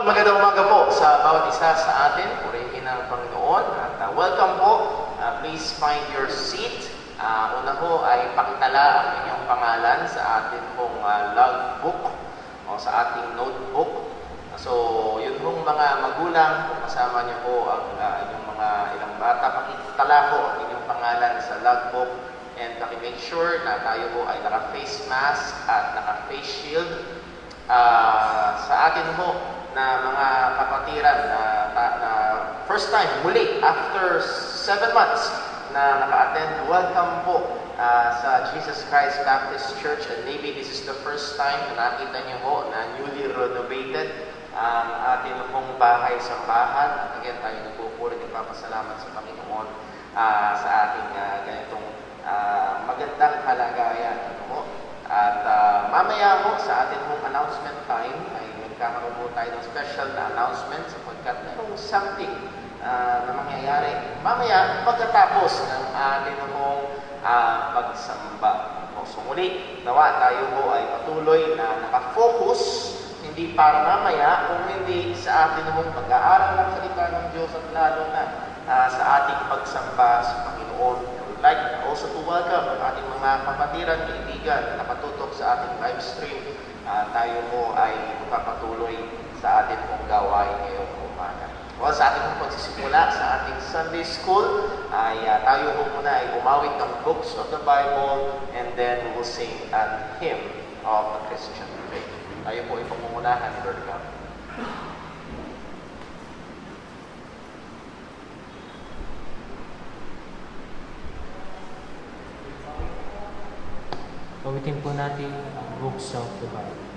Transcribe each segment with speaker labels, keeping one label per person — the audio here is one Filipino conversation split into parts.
Speaker 1: Magandang umaga po sa bawat isa sa atin. Purihin ang Panginoon. At welcome po. Please find your seat. Una po ay pakitala ang inyong pangalan sa ating pong logbook o sa ating notebook. So, yun pong mga magulang, kung kasama niyo po ang inyong mga ilang bata, pakitala po ang inyong pangalan sa logbook and make sure na tayo po ay naka-face mask at naka-face shield. Sa atin po na mga kapatiran na first time, muli, after 7 months na naka-attend, welcome po sa Jesus Christ Baptist Church, and maybe this is the first time na nakita niyo po na newly renovated ang ating pong bahay sa bahan. Again, tayo nagpupuri at papasalamat sa Panginoon sa ating ganitong magandang kalagayan. Ano mo? At mamaya po sa ating hong announcement time ay magkakaroon po tayo ng special na announcement sapagkat mayroong something na mangyayari mamaya pagkatapos ng ating hong pagsamba. So muli, nawa tayo po ay patuloy na nakafocus, hindi para mamaya, kung hindi sa atin hong pag-aaral ng salita ng Diyos at lalo na sa ating pagsamba sa Panginoon. I would like also to welcome ang ating mga kapatiran, kaibigan na nakatutok sa ating live stream. Tayo po ay magpapatuloy sa ating pong gawain ngayong umaga. Well, sa ating pong pagsisimula sa ating Sunday School, ay tayo po muna ay umawit ng books of the Bible and then we will sing an hymn of the Christian faith. Tayo po ay pamungunahan, Lord God.
Speaker 2: Pawitin po natin ang books of the Bible.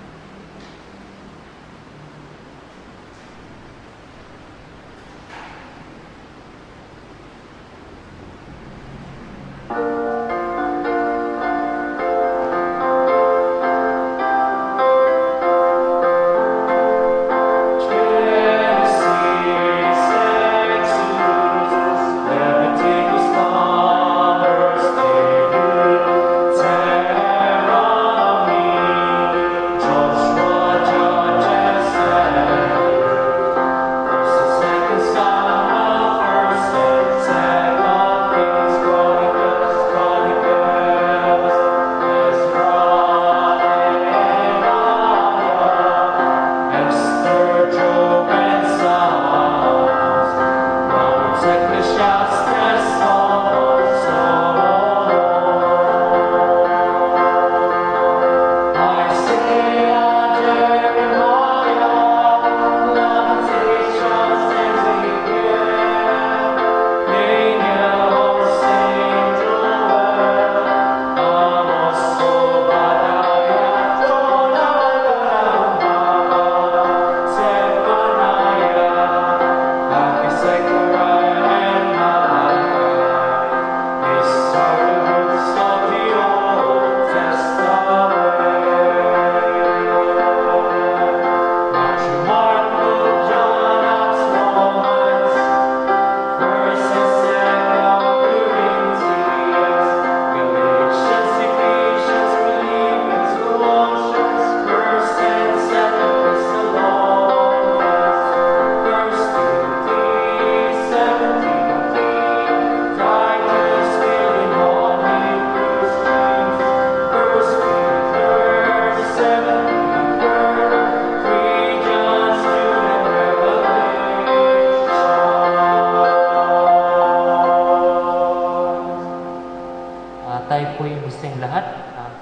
Speaker 2: Tayo po yung gusto yung lahat.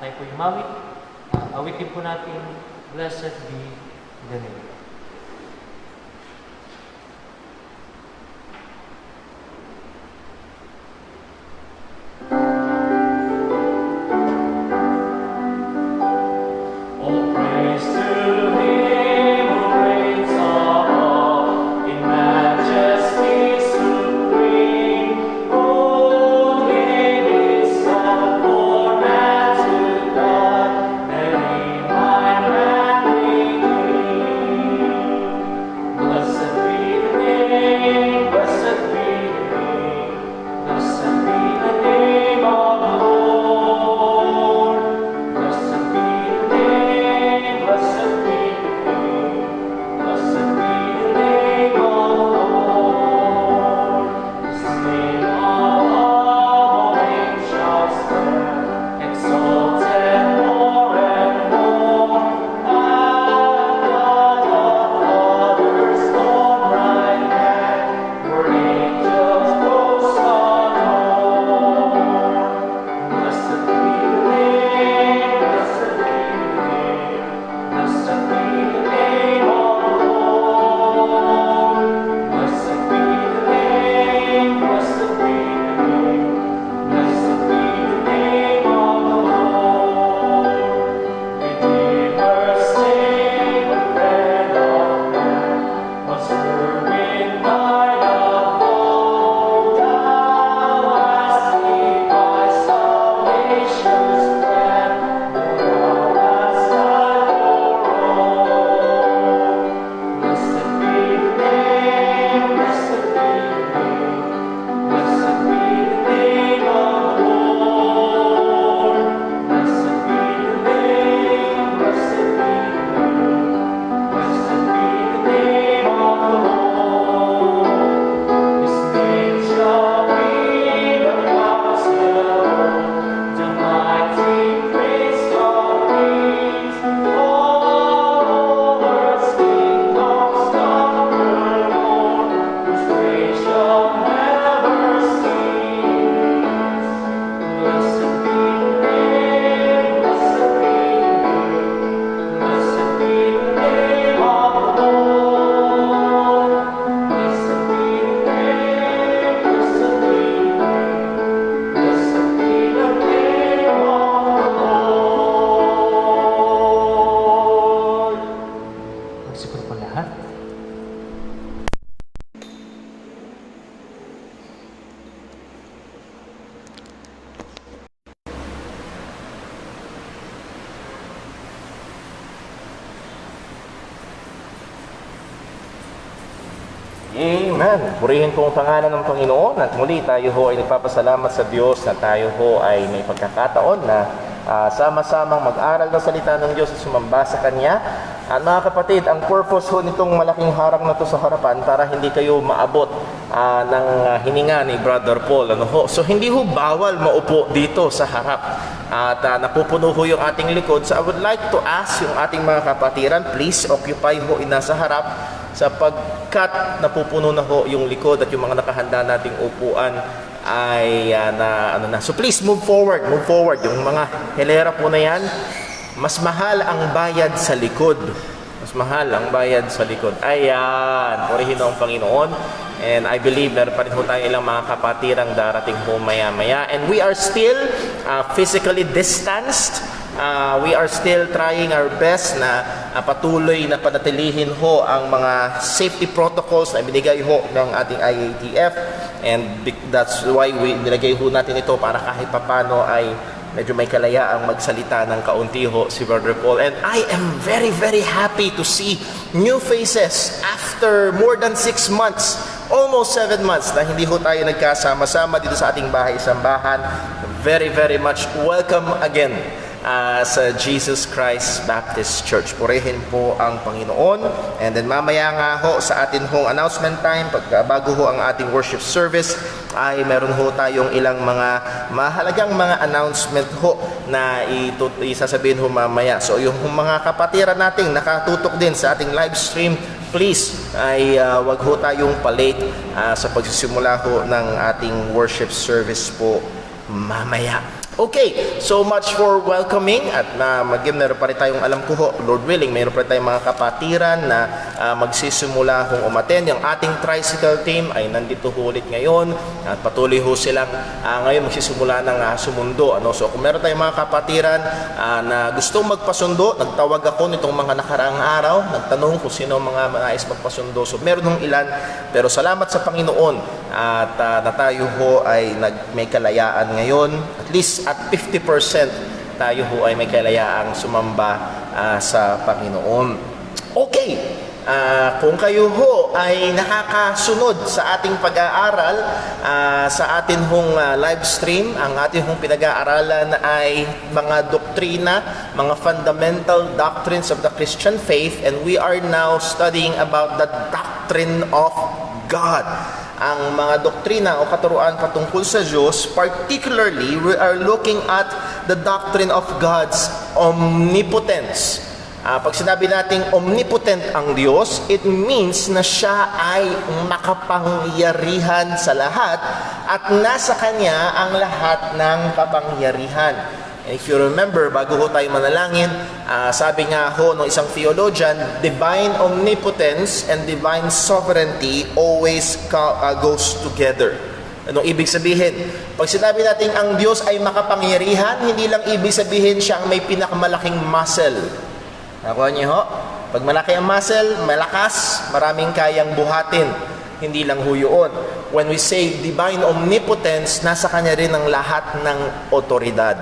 Speaker 2: Tayo po yung mawit. Awitin po natin, Blessed be the name.
Speaker 3: Let him
Speaker 1: Amen. Purihin po ang pangalan ng Panginoon at muli tayo ho ay nagpapasalamat sa Diyos na tayo ho ay may pagkakataon na sama-samang mag-aral ng salita ng Diyos at sumamba sa Kanya. At mga kapatid, ang purpose ho nitong malaking harang na to sa harapan para hindi kayo maabot ng hininga ni Brother Paul. So hindi ho bawal maupo dito sa harap. At napupuno ho yung ating likod. So I would like to ask yung ating mga kapatiran, please occupy ho nasa harap sapagkat napupuno na ho yung likod at yung mga nakahanda nating upuan ay So please move forward. Yung mga hilera po na yan, mas mahal ang bayad sa likod. Ayan, purihin ang Panginoon. And I believe meron pa rin ho tayo ilang mga kapatirang darating ho maya-maya. And we are still physically distanced. We are still trying our best na patuloy na panatilihin ho ang mga safety protocols na binigay ho ng ating IATF. And that's why nilagay ho natin ito para kahit papano ay medyo may kalayaang magsalita ng kaunti ho si Brother Paul. And I am very, very happy to see new faces after more than 6 months, almost 7 months na hindi ho tayo nagkasama-sama dito sa ating bahay-sambahan. Very, very much welcome again sa Jesus Christ Baptist Church. Purihin po ang Panginoon. And then mamaya nga ho sa atin hong announcement time, bago ho ang ating worship service, ay meron ho tayong ilang mga mahalagang mga announcement ho na isasabihin ho mamaya. So yung mga kapatiran nating nakatutok din sa ating live stream, please ay wag ho tayong palate sa pagsisimula ho ng ating worship service po mamaya. Okay, so much for welcoming at meron pa rin tayong alam ko ho, Lord willing, meron pa rin tayong mga kapatiran na magsisimula hong umaten. Yung ating tricycle team ay nandito ho ulit ngayon at patuloy ho silang ngayon magsisimula ng sumundo. So kung meron tayong mga kapatiran na gustong magpasundo, nagtawag ako nitong mga nakaraang araw, nagtanong kung sino mga nais magpasundo. So meron hong ilan, pero salamat sa Panginoon at na tayo ho ay may kalayaan ngayon. At least at 50% tayo ho ay may kalayaang sumamba sa Panginoon. Okay, kung kayo ho ay nakakasunod sa ating pag-aaral, sa atin hong live stream, ang ating hong pinag-aaralan ay mga doktrina, mga fundamental doctrines of the Christian faith, and we are now studying about the doctrine of God. Ang mga doktrina o katuruan patungkol sa Diyos, particularly, we are looking at the doctrine of God's omnipotence. Pag sinabi nating omnipotent ang Diyos, it means na siya ay makapangyarihan sa lahat at nasa Kanya ang lahat ng kapangyarihan. And if you remember, bago ho tayo manalangin, sabi nga ho ng isang theologian, divine omnipotence and divine sovereignty always goes together. Anong ibig sabihin? Pag sinabi natin ang Diyos ay makapangyarihan, hindi lang ibig sabihin siya ang may pinakamalaking muscle. Nakuha niyo ho? Pag malaki ang muscle, malakas, maraming kayang buhatin. Hindi lang ho yun. When we say divine omnipotence, nasa Kanya rin ang lahat ng otoridad.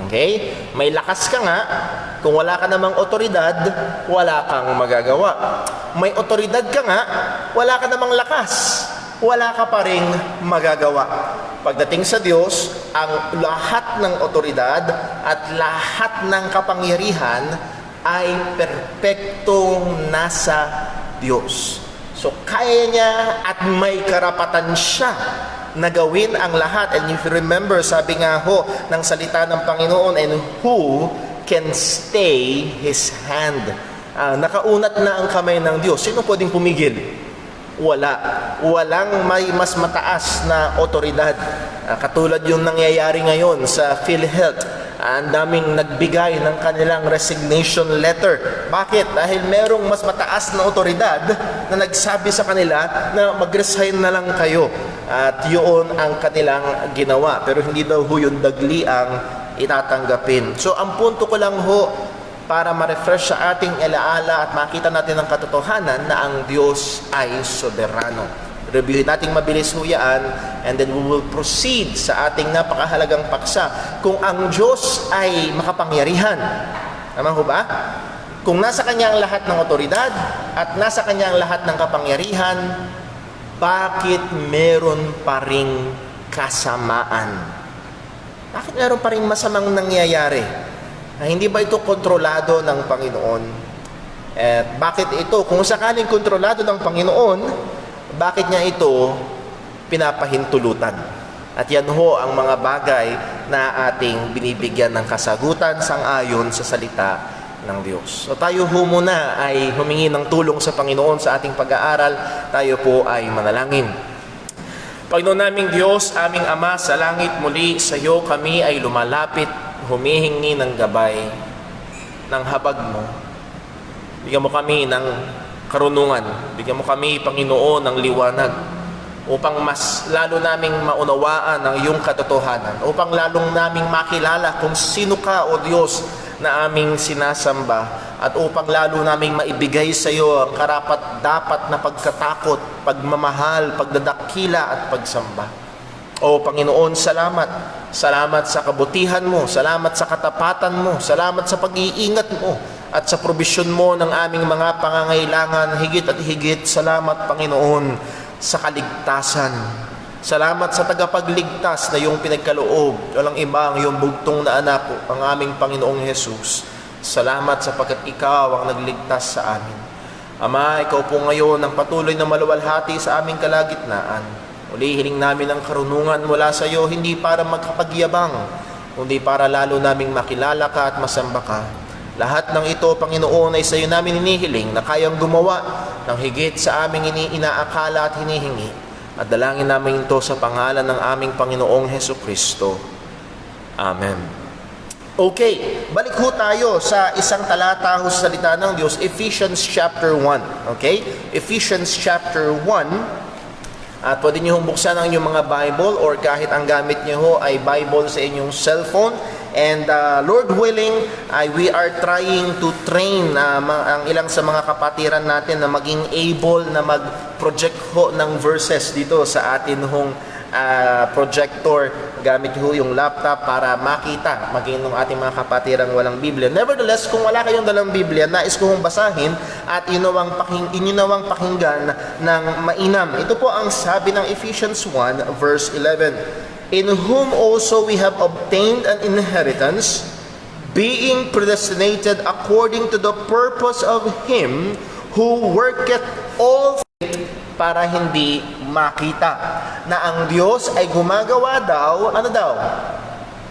Speaker 1: Okay? May lakas ka nga, kung wala ka namang otoridad, wala kang magagawa. May otoridad ka nga, wala ka namang lakas, wala ka pa ring magagawa. Pagdating sa Diyos, ang lahat ng otoridad at lahat ng kapangyarihan ay perpektong nasa Diyos. So kaya niya at may karapatan siya na gawin ang lahat. And if you remember, sabi nga ho ng salita ng Panginoon, and who can stay His hand? Nakaunat na ang kamay ng Diyos. Sino pwedeng pumigil? Wala. Walang may mas mataas na otoridad. Katulad yung nangyayari ngayon sa PhilHealth. Ang daming nagbigay ng kanilang resignation letter. Bakit? Dahil merong mas mataas na otoridad na nagsabi sa kanila na mag-resign na lang kayo. At yun ang kanilang ginawa. Pero hindi daw ho yung dagli ang itatanggapin. So ang punto ko lang ho, para ma-refresh sa ating alaala at makita natin ang katotohanan na ang Diyos ay soberano. Reviewin natin mabilis huyaan, and then we will proceed sa ating napakahalagang paksa. Kung ang Diyos ay makapangyarihan, tama ho ba? Kung nasa Kanya ang lahat ng otoridad at nasa Kanya ang lahat ng kapangyarihan,
Speaker 3: bakit meron pa ring kasamaan? Bakit meron pa ring masamang nangyayari? Hindi ba ito kontrolado ng Panginoon? At bakit ito, kung sakaling kontrolado ng Panginoon, bakit niya ito pinapahintulutan? At yan ho ang mga bagay na ating binibigyan ng kasagutan sang-ayon sa salita ng Diyos. So tayo ho muna ay humingi ng tulong sa Panginoon sa ating pag-aaral. Tayo po ay manalangin. Panginoon naming Diyos, aming Ama sa langit, muli sa iyo kami ay lumalapit, humihingi ng gabay, ng habag mo. Bigyan mo kami ng karunungan. Bigyan mo kami, Panginoon, ng liwanag upang mas lalo naming maunawaan ang iyong katotohanan, upang lalong naming makilala kung sino ka, O Diyos, na aming sinasamba, at upang lalo naming maibigay sa iyo ang karapat-dapat na pagkatakot, pagmamahal, pagdadakila at pagsamba. O Panginoon, salamat. Salamat sa kabutihan mo, salamat sa katapatan mo, salamat sa pag-iingat mo, at sa probisyon mo ng aming mga pangangailangan. Higit at higit, salamat, Panginoon, sa kaligtasan. Salamat sa tagapagligtas na iyong pinagkaloob. Walang iba ang iyong bugtong na anak, ang aming Panginoong Jesus. Salamat sapagkat ikaw ang nagligtas sa amin. Ama, ikaw po ngayon ang patuloy na maluwalhati sa aming kalagitnaan. Uli, hiling namin ang karunungan mula sa iyo, hindi para magkapagyabang, kundi para lalo naming makilala ka at masamba ka. Lahat ng ito, Panginoon, ay sa iyo namin hinihiling na kayang gumawa ng higit sa aming inaakala at hinihingi. At dalangin namin ito sa pangalan ng aming Panginoong Hesukristo. Amen. Okay, balik ho tayo sa isang talata ho sa salita ng Diyos, Ephesians chapter 1. Okay? Ephesians chapter 1. At pwede niyo hong buksan ang inyong mga Bible, or kahit ang gamit niyo ho ay Bible sa inyong cellphone. And Lord willing, we are trying to train ang ilang sa mga kapatiran natin na maging able na mag-project ho ng verses dito sa atin hong projector. Gamit ho yung laptop para makita maging ng ating mga kapatirang walang Biblia. Nevertheless, kung wala kayong dalang Biblia, nais ko hong basahin at inunawang pakinggan ng mainam. Ito po ang sabi ng Ephesians 1 verse 11. In whom also we have obtained an inheritance, being predestinated according to the purpose of Him who worketh all things, para hindi makita na ang Diyos ay gumagawa daw,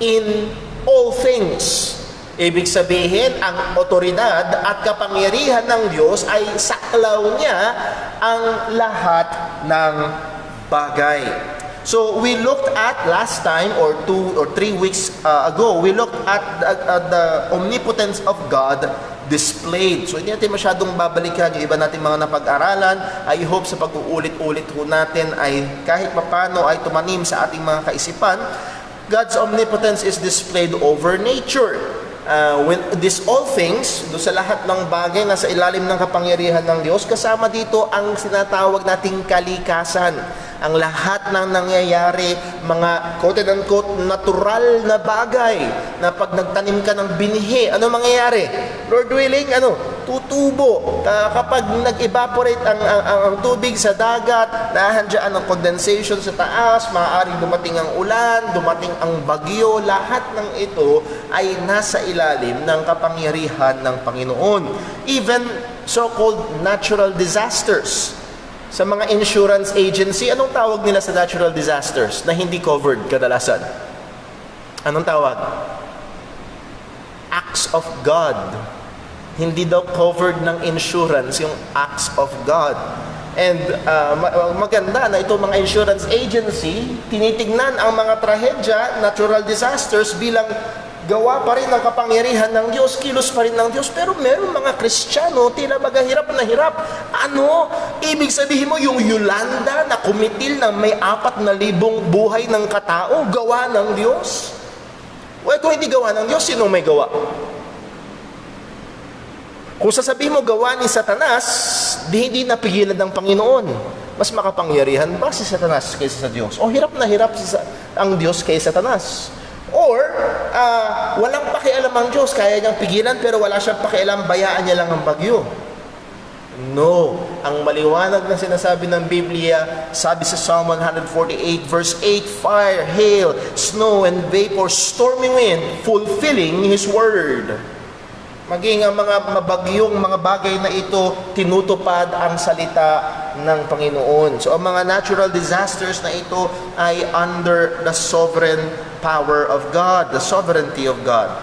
Speaker 3: in all things. Ibig sabihin, ang otoridad at kapangyarihan ng Diyos ay saklaw niya ang lahat ng bagay. So we looked at last time, or 2 or 3 weeks ago, we looked at the omnipotence of God displayed. So hindi natin masyadong babalikan yung iba natin mga napag-aralan. I hope sa pag-uulit-ulit ho natin ay kahit papano ay tumanim sa ating mga kaisipan. God's omnipotence is displayed over nature. When this all things, do sa lahat ng bagay na sa ilalim ng kapangyarihan ng Diyos, kasama dito ang sinatawag nating kalikasan. Ang lahat ng nangyayari, mga quote-unquote natural na bagay, na pag nagtanim ka ng binhi, ano mangyayari? Lord willing, tutubo. Kapag nag-evaporate ang tubig sa dagat, nahandyan ang condensation sa taas, maaaring dumating ang ulan, dumating ang bagyo, lahat ng ito ay nasa ilalim ng kapangyarihan ng Panginoon. Even so-called natural disasters. Sa mga insurance agency, anong tawag nila sa natural disasters na hindi covered kadalasan? Anong tawag? Acts of God. Hindi daw covered ng insurance yung acts of God. And maganda na itong mga insurance agency, tinitignan ang mga trahedya, natural disasters bilang gawa pa rin ng kapangyarihan ng Diyos, kilos pa rin ng Diyos. Pero meron mga Kristiyano, tila hirap na hirap. Ibig sabihin mo, yung Yolanda na kumitil ng may 4,000 buhay ng katao, gawa ng Diyos? Well, kung hindi gawa ng Diyos, sino may gawa? Kung sasabihin mo gawa ni Satanas, hindi napigilan ng Panginoon. Mas makapangyarihan ba si Satanas kaysa sa Diyos? O hirap na hirap ang Diyos kaysa Satanas? Or, walang pakialam ang Diyos, kaya niyang pigilan, pero wala siyang pakialam, bayaan niya lang ang bagyo. No. Ang maliwanag na sinasabi ng Biblia, sabi sa Psalm 148 verse 8, fire, hail, snow, and vapor, stormy wind, fulfilling His word. Maging ang mga mabagyong mga bagay na ito, tinutupad ang salita ng Panginoon. So ang mga natural disasters na ito ay under the sovereign power of God, the sovereignty of God.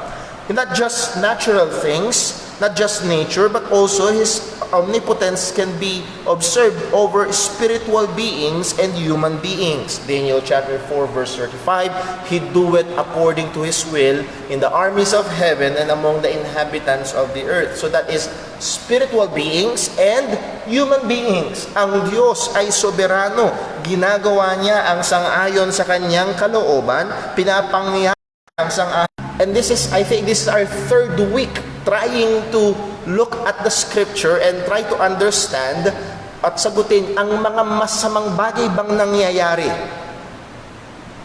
Speaker 3: Not just natural things, not just nature, but also His omnipotence can be observed over spiritual beings and human beings. Daniel chapter 4 verse 35, He doeth according to His will in the armies of heaven and among the inhabitants of the earth. So that is spiritual beings and human beings. Ang Diyos ay soberano. Ginagawa niya ang sang-ayon sa kanyang kalooban, pinapangyayahan ang sang-ayon. And I think this is our third week trying to look at the scripture and try to understand at sagutin ang mga masamang bagay bang nangyayari.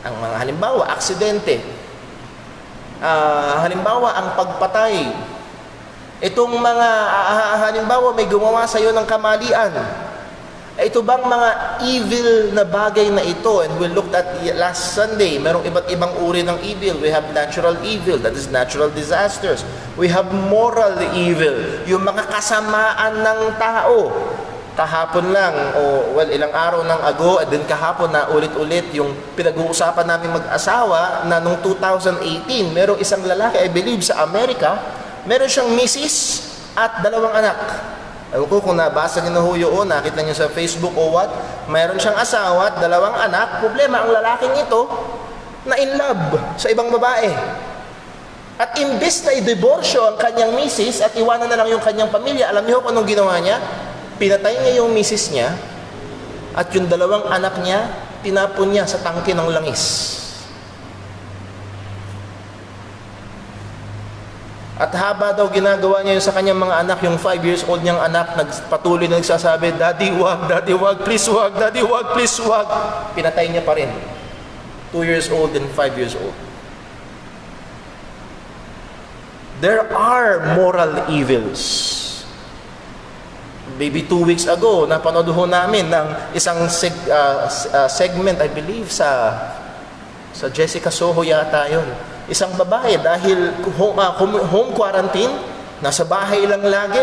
Speaker 3: Ang mga halimbawa, aksidente. Halimbawa, ang pagpatay. Itong mga, halimbawa, may gumawa sa iyo ng kamalian. Ito bang mga evil na bagay na ito? And we looked at last Sunday, merong iba't ibang uri ng evil. We have natural evil, that is natural disasters. We have moral evil, yung mga kasamaan ng tao. Kahapon lang, ilang araw nang ago, and then kahapon na ulit-ulit yung pinag-uusapan namin mag-asawa na noong 2018, merong isang lalaki, I believe sa Amerika, meron siyang misis at 2 anak. Ewan ko kung nabasa niyo na ho yun, nakita niyo sa Facebook o what, mayroon siyang asawa at 2 anak. Problema, ang lalaking ito, na in love sa ibang babae. At imbes na i-diborsyo ang kanyang misis at iwanan na lang yung kanyang pamilya, alam niyo kung anong ginawa niya? Pinatay niya yung misis niya at yung 2 anak niya, tinapon niya sa tangke ng langis. At haba daw ginagawa niya yun sa kanyang mga anak, yung 5 years old niyang anak, patuloy na nagsasabi, Daddy, wag, please wag, Daddy, wag, please wag. Pinatay niya pa rin. 2 years old and 5 years old. There are moral evils. Maybe 2 weeks ago, napanood ho namin ng isang segment, I believe, sa Jessica Soho yata yun. Isang babae dahil home quarantine, nasa bahay lang lagi.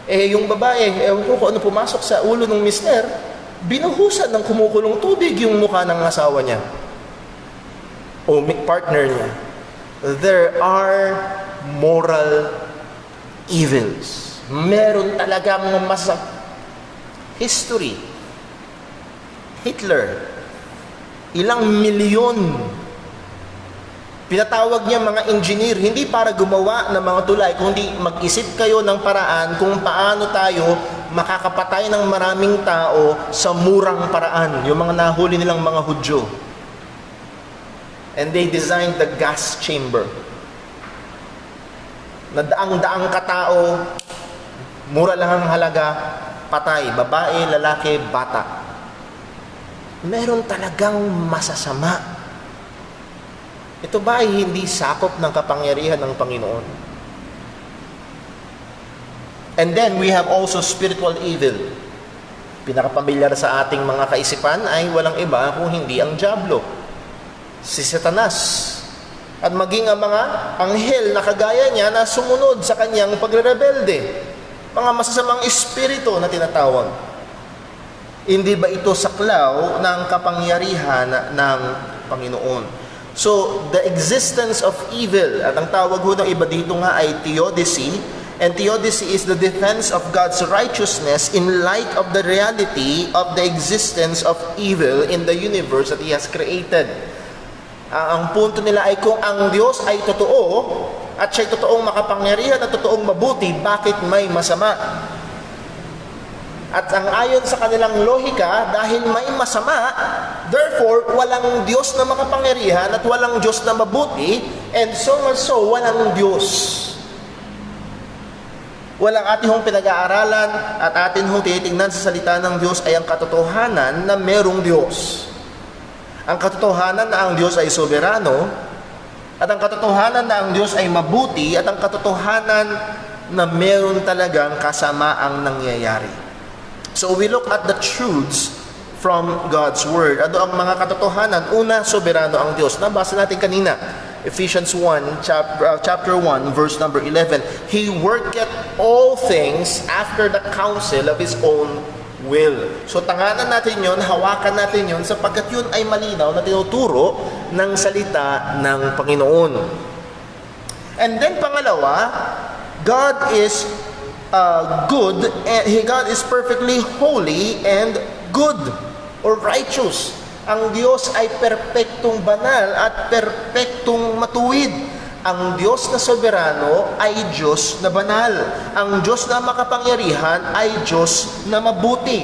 Speaker 3: Yung babae, ewan ko kung ano pumasok sa ulo ng mister, binuhusan ng kumukulong tubig yung mukha ng asawa niya. O partner niya. There are moral evils. Meron talagang history. Hitler, ilang milyon pinatawag niya mga engineer, hindi para gumawa ng mga tulay, kundi mag-isip kayo ng paraan kung paano tayo makakapatay ng maraming tao sa murang paraan. Yung mga nahuli nilang mga Hudyo. And they designed the gas chamber. Na daang-daang katao, mura lang ang halaga, patay, babae, lalaki, bata. Meron talagang masasama. Ito ba ay hindi sakop ng kapangyarihan ng Panginoon? And then we have also spiritual evil. Pinakapamilyar sa ating mga kaisipan ay walang iba kung hindi ang dyablo, si Satanas. At maging ang mga anghel na kagaya niya na sumunod sa kanyang pagrerebelde. Mga masasamang espiritu na tinatawag. Hindi ba ito saklaw ng kapangyarihan ng Panginoon? So, the existence of evil, at ang tawag ho ng iba dito nga ay theodicy, and theodicy is the defense of God's righteousness in light of the reality of the existence of evil in the universe that He has created. Ang punto nila ay kung ang Diyos ay totoo, at siya'y totoong makapangyarihan at totoong mabuti, bakit may masama? At ang ayon sa kanilang lohika, dahil may masama, therefore, walang Diyos na makapangyarihan at walang Diyos na mabuti, and so much so, walang Diyos. Walang ating hong pinag-aaralan at atin hong tinitingnan sa salita ng Diyos ay ang katotohanan na merong Diyos. Ang katotohanan na ang Diyos ay soberano, at ang katotohanan na ang Diyos ay mabuti, at ang katotohanan na meron talagang kasamaang nangyayari. So we look at the truths from God's Word. Ano ang mga katotohanan? Una, soberano ang Diyos. Nabasa natin kanina, Ephesians 1, chapter 1, verse number 11. He worketh all things after the counsel of His own will. So tanganan natin yon, hawakan natin yon, sapagkat yun ay malinaw na tinuturo ng salita ng Panginoon. And then pangalawa, God is good, and God is perfectly holy and good or righteous. Ang Diyos ay perpektong banal at perpektong matuwid. Ang Diyos na soberano ay Diyos na banal. Ang Diyos na makapangyarihan ay Diyos na mabuti.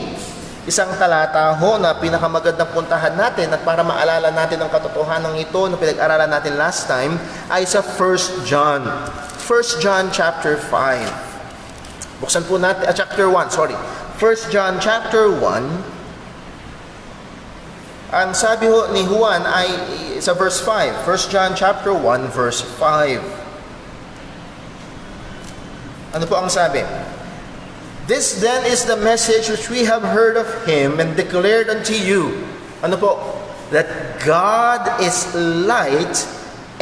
Speaker 3: Isang talata ho na pinakamagandang puntahan natin at para maalala natin ang katotohanan ito na pinag-aralan natin last time ay sa 1 John. 1 John chapter 5. Buksan po natin, chapter 1, sorry. 1 John chapter 1. Ang sabi ho ni Juan ay sa verse 5. 1 John chapter 1 verse 5. Ano po ang sabi? This then is the message which we have heard of Him and declared unto you. Ano po? That God is light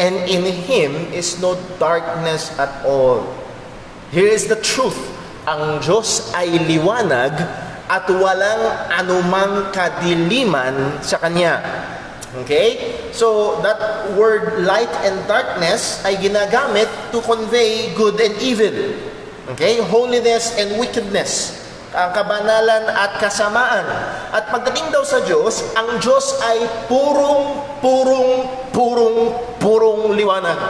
Speaker 3: and in Him is no darkness at all. Here is the truth. Ang Diyos ay liwanag at walang anumang kadiliman sa Kanya. Okay? So, that word light and darkness ay ginagamit to convey good and evil. Okay? Holiness and wickedness. Ang kabanalan at kasamaan. At pagdating daw sa Diyos, ang Diyos ay purong liwanag.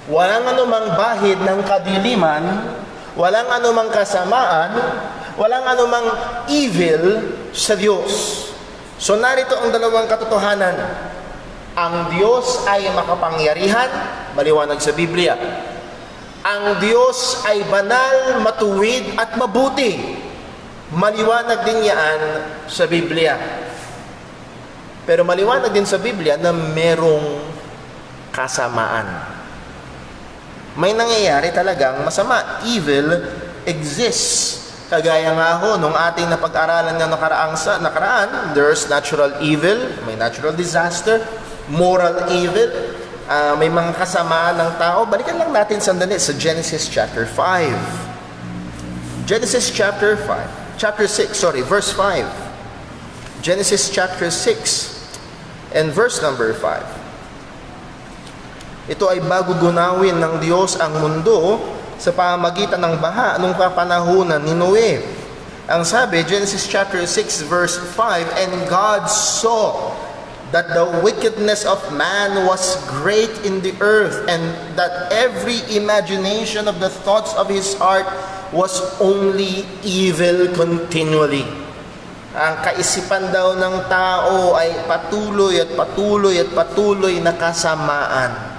Speaker 3: Walang anumang bahid ng kadiliman, walang anumang kasamaan, walang anumang evil sa Diyos. So narito ang dalawang katotohanan. Ang Diyos ay makapangyarihan, maliwanag sa Biblia. Ang Diyos ay banal, matuwid at mabuti. Maliwanag din yan sa Biblia. Pero maliwanag din sa Biblia na merong kasamaan. May nangyayari talagang masama. Evil exists. Kagaya nga ho, nung ating napag-aralan ng nakaraan, there's natural evil, may natural disaster, moral evil, may mga kasamaan ng tao. Balikan lang natin sandali sa Genesis chapter 5. Genesis chapter 6, verse 5. Genesis chapter 6 and verse number 5. Ito ay bago gunawin ng Diyos ang mundo sa pamamagitan ng baha nung kapanahunan ni Noe. Ang sabi, Genesis chapter 6 verse 5, and God saw that the wickedness of man was great in the earth, and that every imagination of the thoughts of his heart was only evil continually. Ang kaisipan daw ng tao ay patuloy na kasamaan.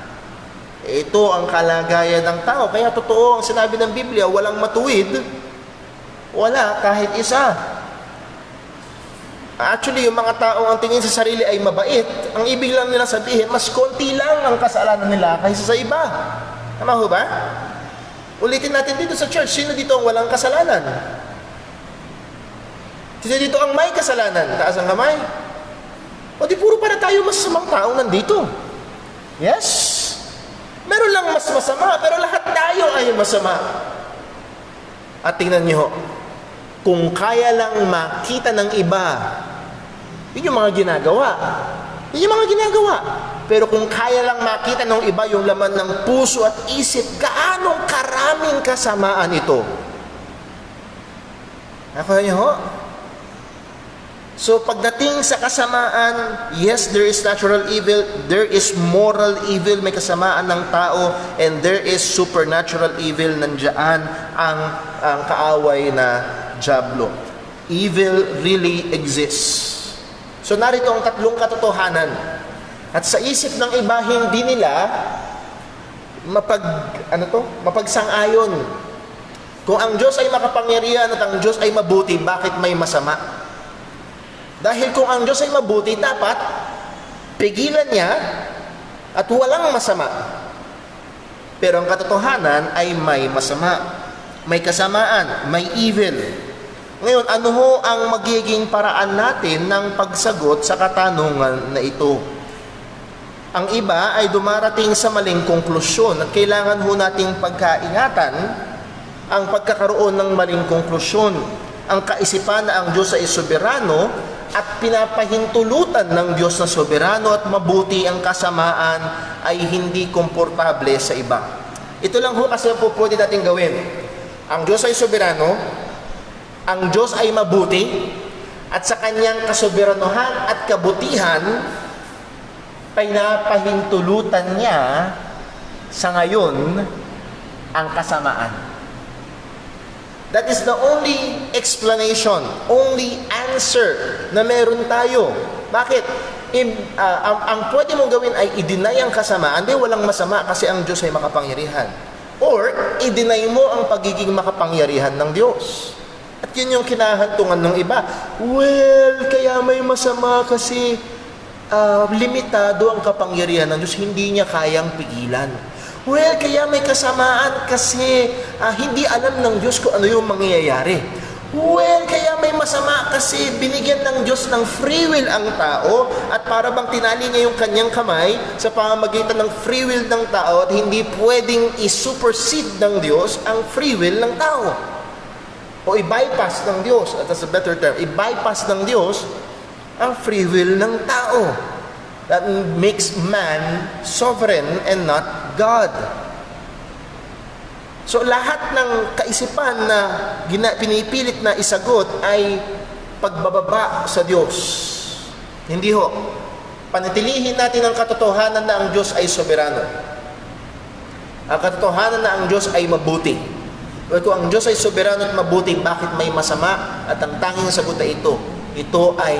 Speaker 3: Ito ang kalagayan ng tao. Kaya totoo ang sinabi ng Biblia, walang matuwid, wala kahit isa. Actually, yung mga taong ang tingin sa sarili ay mabait, ang ibig lang nila sabihin, mas konti lang ang kasalanan nila kaysa sa iba. Tama ho ba? Ulitin natin dito sa church, sino dito ang walang kasalanan? Sino dito ang may kasalanan? Taas ang kamay. O di puro para tayo masasamang taong nandito. Yes? Meron lang mas masama, pero lahat tayo ay masama. At tingnan niyo, kung kaya lang makita ng iba, yun yung mga ginagawa. Pero kung kaya lang makita ng iba yung laman ng puso at isip, gaano karaming kasamaan ito. Nakuha niyo ho? So pagdating sa kasamaan, yes, there is natural evil, there is moral evil, may kasamaan ng tao, and there is supernatural evil, nandiyan ang kaaway na dyablo. Evil really exists. So narito ang tatlong katotohanan. At sa isip ng iba, hindi nila mapagsang-ayon. Kung ang Diyos ay makapangyarihan at ang Diyos ay mabuti, bakit may masama? Dahil kung ang Diyos ay mabuti, dapat pigilan niya at walang masama. Pero ang katotohanan ay may masama, may kasamaan, may evil. Ngayon, ano ho ang magiging paraan natin ng pagsagot sa katanungan na ito? Ang iba ay dumarating sa maling konklusyon at kailangan ho nating pagkaingatan ang pagkakaroon ng maling konklusyon. Ang kaisipan na ang Diyos ay soberano at pinapahintulutan ng Diyos na soberano at mabuti ang kasamaan ay hindi komportable sa iba. Ito lang ho kasi po pwede natin gawin. Ang Diyos ay soberano, ang Diyos ay mabuti, at sa kanyang kasoberanuhan at kabutihan, pinapahintulutan niya sa ngayon ang kasamaan. That is the only explanation, only answer na meron tayo. Bakit? Ang pwede mong gawin ay i-deny ang kasamaan, di walang masama kasi ang Diyos ay makapangyarihan. Or, i-deny mo ang pagiging makapangyarihan ng Diyos. At yun yung kinahantungan ng iba. Well, kaya may masama kasi limitado ang kapangyarihan ng Diyos, hindi niya kayang pigilan. Well, kaya may kasamaan kasi hindi alam ng Diyos kung ano yung mangyayari. Well, kaya may masama kasi binigyan ng Diyos ng free will ang tao at para bang tinali niya yung kanyang kamay sa pamamagitan ng free will ng tao at hindi pwedeng i-supersede ng Diyos ang free will ng tao. O i-bypass ng Diyos, at that's a better term, i-bypass ng Diyos ang free will ng tao. That makes man sovereign and not God. So lahat ng kaisipan na pinipilit na isagot ay pagbababa sa Diyos. Hindi ho. Panatilihin natin ang katotohanan na ang Diyos ay soberano. Ang katotohanan na ang Diyos ay mabuti. Kung ang Diyos ay soberano at mabuti, bakit may masama? At ang tanging sagot ay ito ay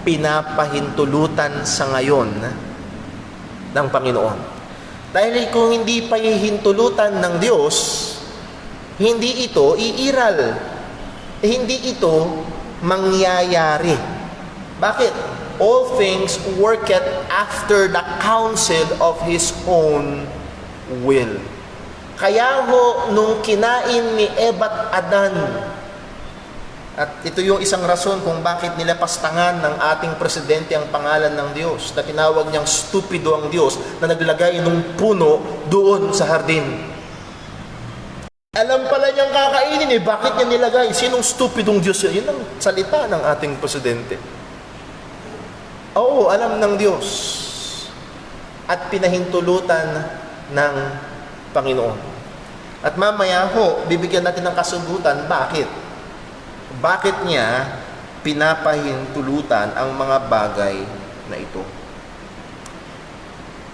Speaker 3: pinapahintulutan sa ngayon ng Panginoon. Dahil kung hindi pa hihintulutan ng Diyos, hindi ito iiral. Hindi ito mangyayari. Bakit? All things worketh after the counsel of His own will. Kaya ho, nung kinain ni Eva at Adan, at ito yung isang rason kung bakit nilapastangan ng ating presidente ang pangalan ng Diyos, na tinawag niyang stupido ang Diyos na naglagay ng puno doon sa hardin. Alam pala niyang kakainin bakit niya nilagay? Sinong stupidong Diyos yun? Yun ang salita ng ating presidente. Oo, alam ng Diyos. At pinahintulutan ng Panginoon. At mamaya ho, bibigyan natin ng kasagutan, bakit? Bakit niya pinapahintulutan ang mga bagay na ito?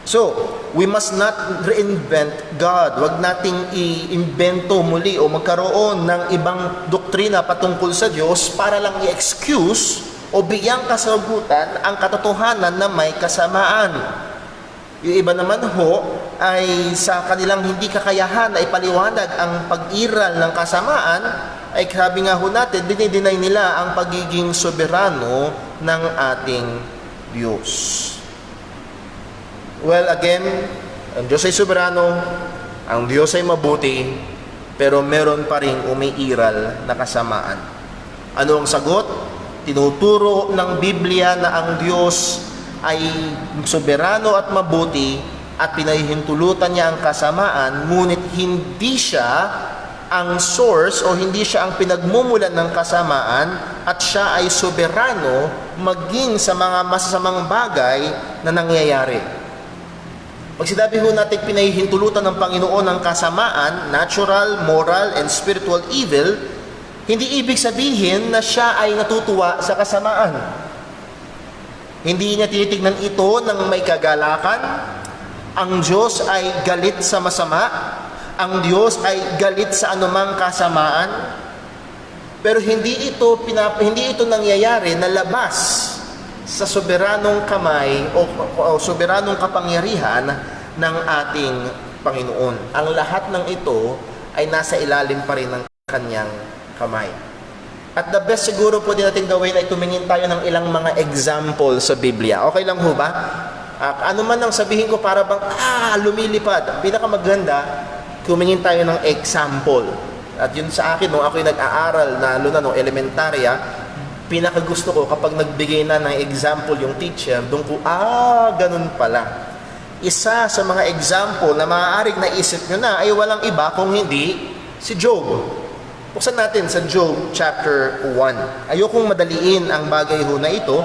Speaker 3: So, we must not reinvent God. Huwag nating i-imbento muli o magkaroon ng ibang doktrina patungkol sa Diyos para lang i-excuse o bigyang kasagutan ang katotohanan na may kasamaan. Yung iba naman ho ay sa kanilang hindi kakayahan na ipaliwanag ang pag-iral ng kasamaan, ay sabi nga ho natin, dinideny nila ang pagiging soberano ng ating Diyos. Well, again, ang Diyos ay soberano, ang Diyos ay mabuti, pero meron pa ring umiiral na kasamaan. Ano ang sagot? Tinuturo ng Biblia na ang Diyos ay soberano at mabuti at pinahihintulutan niya ang kasamaan, ngunit hindi siya ang source o hindi siya ang pinagmumulan ng kasamaan at siya ay soberano maging sa mga masasamang bagay na nangyayari. Pag sinabi ho natin pinahihintulutan ng Panginoon ang kasamaan, natural, moral, and spiritual evil, hindi ibig sabihin na siya ay natutuwa sa kasamaan. Hindi niya tinitignan ito ng may kagalakan. Ang Diyos ay galit sa masama. Ang Diyos ay galit sa anumang kasamaan. Pero hindi ito nangyayari na labas sa soberanong kamay o soberanong kapangyarihan ng ating Panginoon. Ang lahat ng ito ay nasa ilalim pa rin ng kanyang kamay. At the best siguro po din natin gawin ay tumingin tayo ng ilang mga example sa Biblia. Okay lang ho ba? Ano man ang sabihin ko para bang, lumilipad. Ang pinakamaganda, kumingin tayo ng example. At yun sa akin, nung ako'y nag-aaral, lalo na nung elementarya, pinakagusto ko kapag nagbigay na ng example yung teacher, doon ko, ganun pala. Isa sa mga example na maaaring naisip nyo na ay walang iba kung hindi si Job. Buksan natin sa Job chapter 1. Ayokong madaliin ang bagay ho na ito.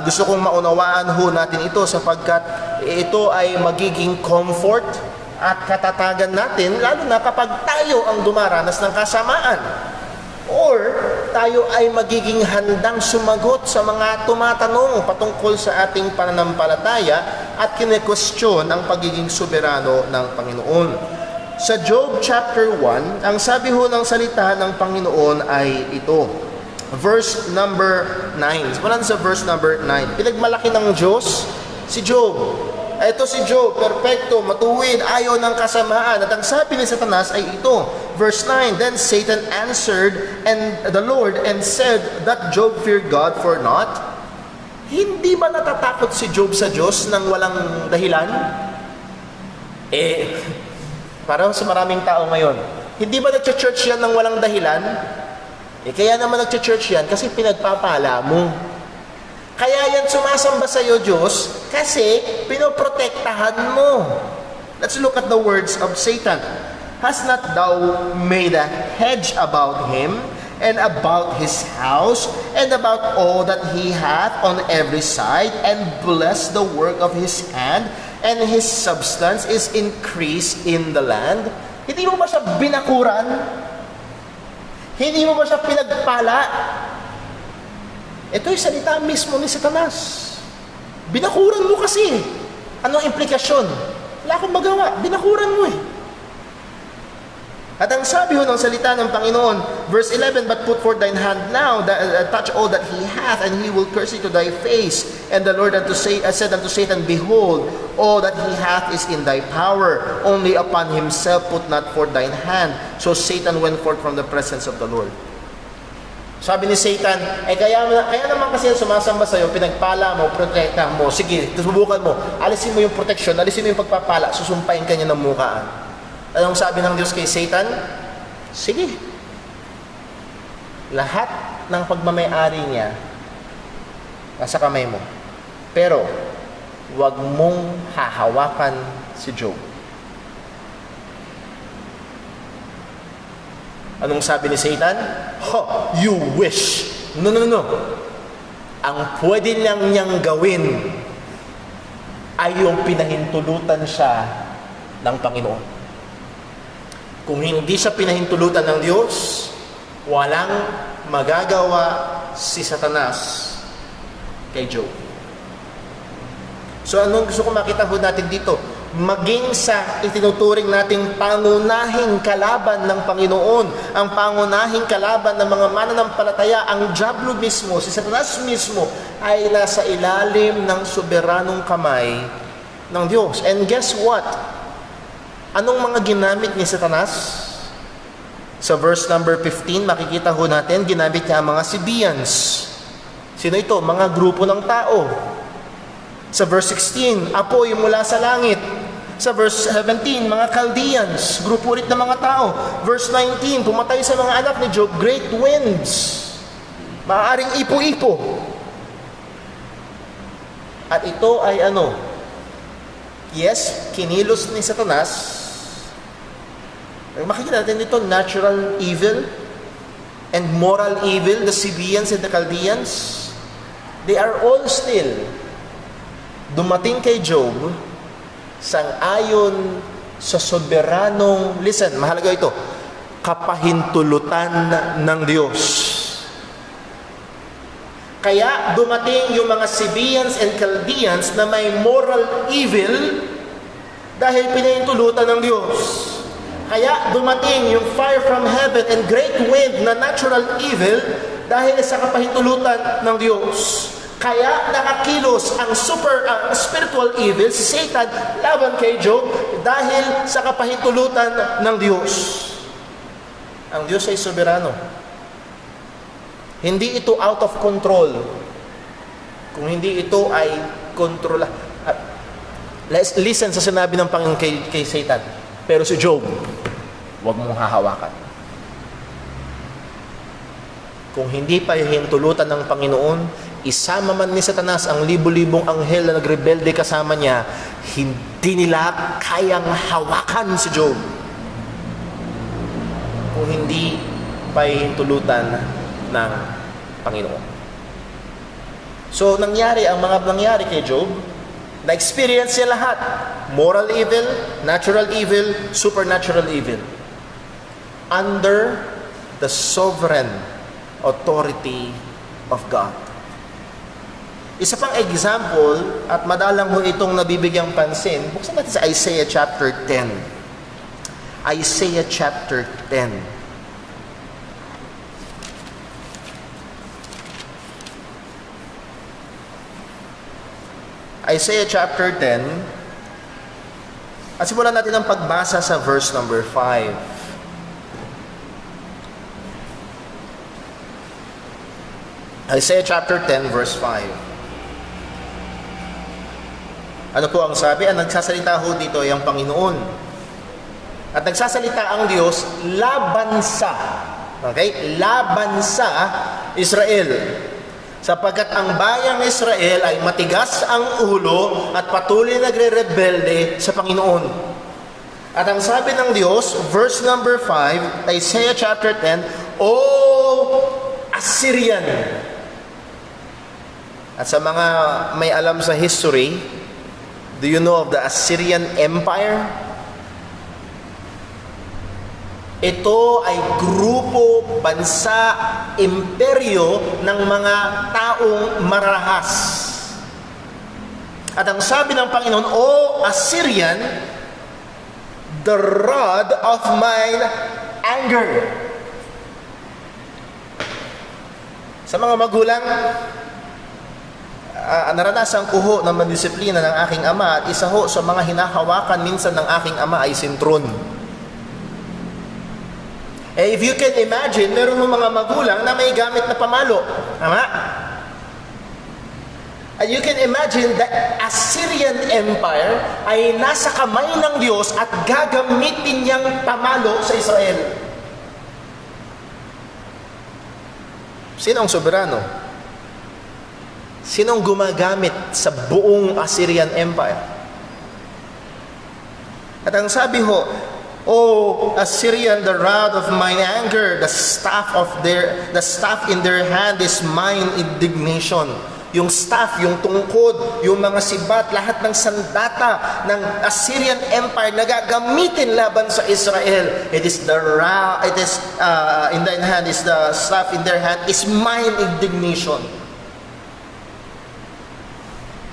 Speaker 3: Gusto kong maunawaan ho natin ito sapagkat ito ay magiging comfort at katatagan natin lalo na kapag tayo ang dumaranas ng kasamaan. Or tayo ay magiging handang sumagot sa mga tumatanong patungkol sa ating pananampalataya at kine-question ang pagiging soberano ng Panginoon. Sa Job chapter 1, ang sabi ho ng salita ng Panginoon ay ito. Verse number 9. Simulan sa verse number 9. Pinagmalaki ng Diyos si Job. Ito si Job, perfecto, matuwid, ayaw ng kasamaan. At ang sabi ni Satanas ay ito. Verse 9, Then Satan answered and the Lord and said that Job feared God for naught. Hindi ba natatakot si Job sa Diyos nang walang dahilan? Parang sa maraming tao ngayon. Hindi ba nag-church yan nang walang dahilan? Kaya naman nag-church yan kasi pinagpapala mo. Kaya yan sumasamba sa iyo, Diyos, kasi pinoprotektahan mo. Let's look at the words of Satan. Has not thou made a hedge about him, and about his house, and about all that he hath on every side, and bless the work of his hand, and his substance is increased in the land? Hindi mo ba siya binakuran? Hindi mo ba siya pinagpala? Ito'y salita mismo ni Satanas. Binakuran mo kasi. Anong implikasyon? Wala akong magawa. Binakuran mo eh. At ang sabi ho ng salita ng Panginoon, verse 11, But put forth thine hand now, touch all that he hath, and he will curse thee to thy face. And the Lord said unto Satan, Behold, all that he hath is in thy power. Only upon himself put not forth thine hand. So Satan went forth from the presence of the Lord. Sabi ni Satan, kaya naman kasi sumasamba sa'yo, pinagpala mo, protektahan mo, sige, subukan mo, alisin mo yung protection, alisin mo yung pagpapala, susumpain ka niya ng mukaan. Anong sabi ng Diyos kay Satan? Sige. Lahat ng pagmamayari niya nasa kamay mo. Pero, huwag mong hahawakan si Job. Anong sabi ni Satan? You wish. No. Ang pwede lang niyang gawin ay yung pinahintulutan siya ng Panginoon. Kung hindi siya pinahintulutan ng Diyos, walang magagawa si Satanas kay Job. So anong gusto ko makita ho natin dito? Maging sa itinuturing nating pangunahing kalaban ng Panginoon, ang pangunahing kalaban ng mga mananampalataya, ang diablo mismo, si Satanas mismo, ay nasa ilalim ng soberanong kamay ng Diyos. And guess what? Anong mga ginamit ni Satanas? Sa verse number 15, makikita ho natin, ginamit niya ang mga Sabaeans. Sino ito? Mga grupo ng tao. Sa verse 16, apoy mula sa langit. Sa verse 17, mga Chaldeans, grupo ulit ng mga tao. Verse 19, pumatay sa mga anak ni Job, great winds. Maaaring ipo-ipo. At ito ay ano? Yes, kinilos ni Satanas. Makikita natin dito, natural evil and moral evil, the Sabaeans and the Chaldeans, they are all still dumating kay Job sang-ayon sa soberanong, listen, mahalaga ito, kapahintulutan ng Diyos. Kaya dumating yung mga Sabaeans and Chaldeans na may moral evil dahil pinahintulutan ng Diyos. Kaya dumating yung fire from heaven and great wind na natural evil dahil sa kapahintulutan ng Diyos. Kaya nakakilos ang spiritual evil, si Satan, laban kay Job dahil sa kapahintulutan ng Diyos. Ang Diyos ay soberano. Hindi ito out of control. Kung hindi ito ay kontrola. Let's listen sa sinabi ng Panginoon kay Satan. Pero si Job, huwag mong hahawakan. Kung hindi pa hintulutan ng Panginoon, isama man ni Satanas ang libo-libong anghel na nagrebelde kasama niya, hindi nila kayang hawakan si Job. Kung hindi pa hintulutan ng Panginoon. So, ang mga nangyari kay Job, na-experience niya lahat. Moral evil, natural evil, supernatural evil. Under the sovereign authority of God. Isa pang example, at madalang ho itong nabibigyang pansin, buksan natin sa Isaiah chapter 10. Isaiah chapter 10. Isaiah chapter 10, at simulan natin ang pagbasa sa verse number 5. Isaiah chapter 10, verse 5. Ano po ang sabi? Ang nagsasalita ho dito ay ang Panginoon. At nagsasalita ang Diyos laban sa, okay? Laban sa Israel. Sapagkat ang bayang Israel ay matigas ang ulo at patuloy nagre-rebelde sa Panginoon. At ang sabi ng Diyos, verse number 5, Isaiah chapter 10, O Assyrian! At sa mga may alam sa history, do you know of the Assyrian Empire? Ito ay grupo, bansa, imperyo ng mga taong marahas. At ang sabi ng Panginoon, O Assyrian, the rod of mine anger. Sa mga magulang, naranasan ko ho na mandisiplina ng aking ama at isa ho sa mga hinahawakan minsan ng aking ama ay sintron. If you can imagine, meron mo mga magulang na may gamit na pamalo. Tama? And you can imagine that Assyrian Empire ay nasa kamay ng Diyos at gagamitin niyang pamalo sa Israel. Sino ang soberano? Sino ang gumagamit sa buong Assyrian Empire? At ang sabi ho, O Assyrian, the rod of mine anger, the staff in their hand is mine indignation. Yung staff, yung tungkod, yung mga sibat, lahat ng sandata ng Assyrian Empire na gagamitin laban sa Israel. It is the in their hand is the staff in their hand is mine indignation.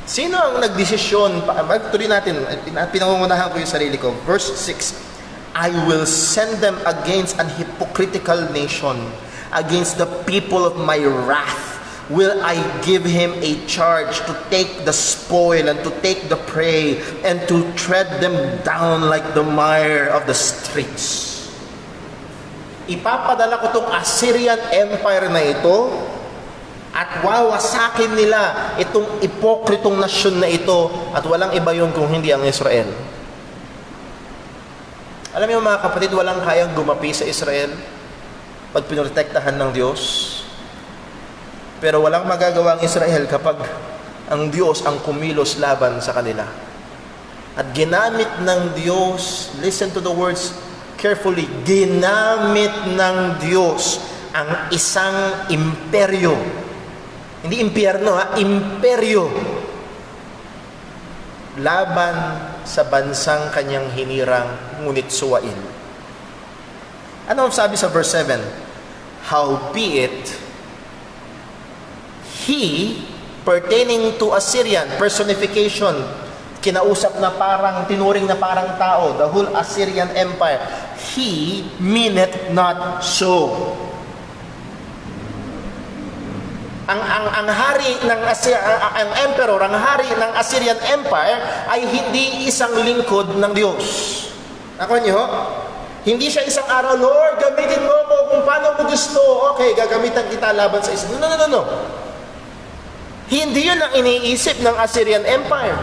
Speaker 3: Sino ang nagdesisyon? Tuloy natin, pinangungunahan ko yung sarili ko. Verse 6. I will send them against an hypocritical nation, against the people of my wrath. Will I give him a charge to take the spoil and to take the prey and to tread them down like the mire of the streets. Ipapadala ko tong Assyrian Empire na ito at wawasakin nila itong ipokritong nasyon na ito at walang iba yun kung hindi ang Israel. Alam niyo mga kapatid, walang kayang gumapi sa Israel pag pinotektahan ng Diyos. Pero walang magagawa ang Israel kapag ang Diyos ang kumilos laban sa kanila. At ginamit ng Diyos, listen to the words carefully, ginamit ng Diyos ang isang imperyo. Hindi impyerno imperyo. Laban sa bansang kanyang hinirang, ngunit suwain. Ano ang sabi sa verse 7? Howbeit, he, pertaining to Assyrian, personification, kinausap na parang, tinuring na parang tao, the whole Assyrian Empire, he meaneth not so. Ang hari ng ang emperor, ang hari ng Assyrian Empire ay hindi isang lingkod ng Diyos. Ako niyo, hindi siya isang araw, Lord, gamitin mo ako kung paano mo gusto. Okay, gagamitan kita laban sa Israel. No. Hindi yun ang iniisip ng Assyrian Empire.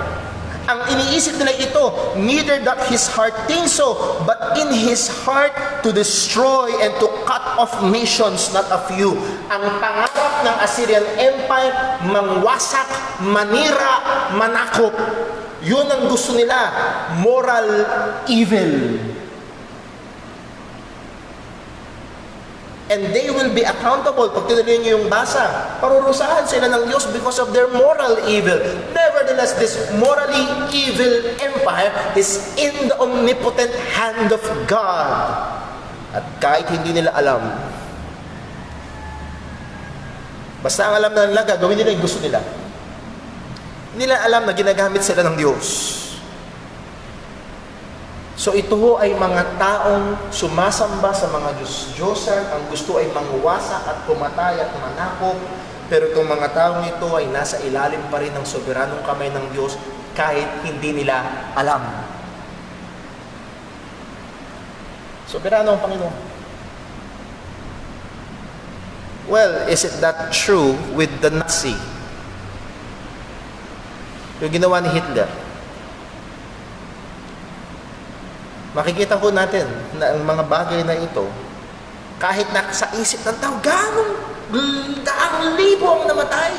Speaker 3: Ang iniisip nila ito, neither doth his heart think so, but in his heart to destroy and to cut off nations, not a few. Ang pangarap ng Assyrian Empire, mangwasak, manira, manakop. Yun ang gusto nila, moral evil. And they will be accountable. Pag tinuloy niyo yung basa, parurusahan sila ng Diyos because of their moral evil. Nevertheless, this morally evil empire is in the omnipotent hand of God. At kahit hindi nila alam, basta ang alam na nila, gagawin nila yung gusto nila. Hindi nila alam na ginagamit sila ng Diyos. So ito ho ay mga taong sumasamba sa mga Diyos-Diyosan, ang gusto ay mangwasak at pumatay at manakop, pero itong mga taong ito ay nasa ilalim pa rin ng soberanong kamay ng Diyos kahit hindi nila alam. Soberano ang Panginoon. Well, is it that true with the Nazi? Yung ginawa ni Hitler. Makikita ko natin na ang mga bagay na ito, kahit na sa isip ng tao, daang libo ang namatay.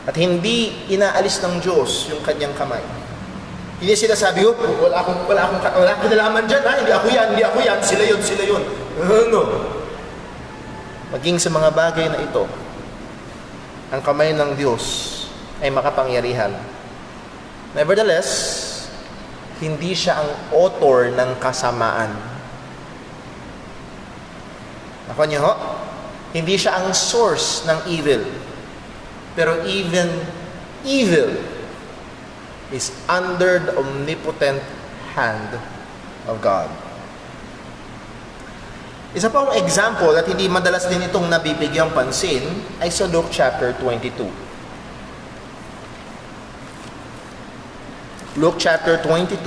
Speaker 3: At hindi inaalis ng Diyos yung kanyang kamay. Hindi sila sabi, wala akong kinalaman dyan, hindi ako yan, sila yun. Ano? Maging sa mga bagay na ito, ang kamay ng Diyos ay makapangyarihan. Nevertheless, hindi siya ang author ng kasamaan. Nakuha niyo ho? Hindi siya ang source ng evil. Pero even evil is under the omnipotent hand of God. Isa pang example at hindi madalas din itong nabibigyang pansin ay sa Luke chapter 22. Luke chapter 22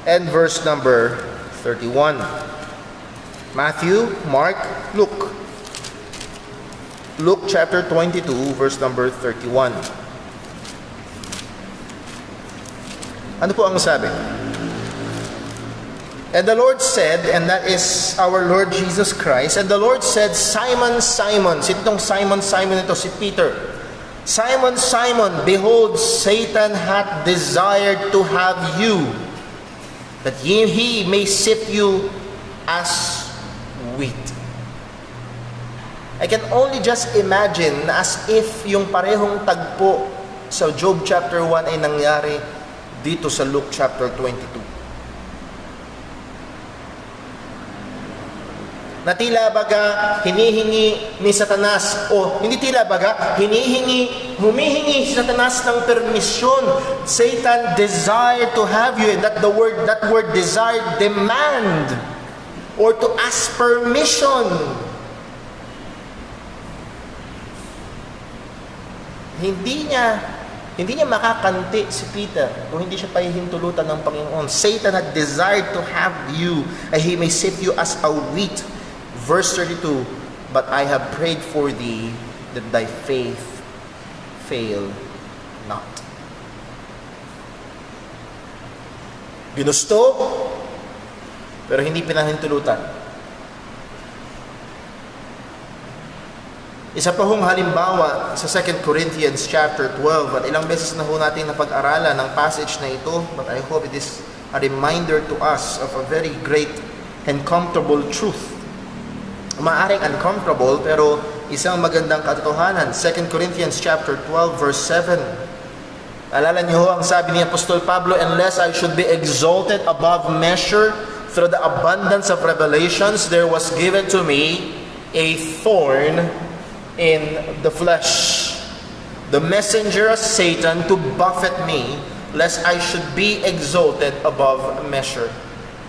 Speaker 3: and verse number 31. Matthew, Mark, Luke. Luke chapter 22 verse number 31. Ano po ang sabi? And the Lord said, and that is our Lord Jesus Christ, and the Lord said, Simon, Simon. Sino Simon, Simon ito? Si Peter. Simon, Simon, behold, Satan hath desired to have you, that he may sift you as wheat. I can only just imagine na as if yung parehong tagpo sa Job chapter 1 ay nangyari dito sa Luke chapter 22. Na tila baga hinihingi ni Satanas o hindi tila baga humihingi si Satanas ng permisyon. Satan desired to have you, and that word desire, demand or to ask permission. Hindi niya makakanti si Peter kung hindi siya pahihintulutan ng Panginoon. Satan had desired to have you, and he may sift you as a wheat. Verse 32, but I have prayed for thee that thy faith fail not. Ginusto, pero hindi pinahintulutan. Isa pa hong halimbawa sa 2 Corinthians chapter 12, at ilang beses na ho natin napag-aralan ng passage na ito, but I hope it is a reminder to us of a very great and comfortable truth. Maaring uncomfortable, pero isang magandang katotohanan. 2 Corinthians chapter 12 verse 7. Alala niyo ho ang sabi ni Apostol Pablo, unless I should be exalted above measure through the abundance of revelations, there was given to me a thorn in the flesh, the messenger of Satan to buffet me, lest I should be exalted above measure.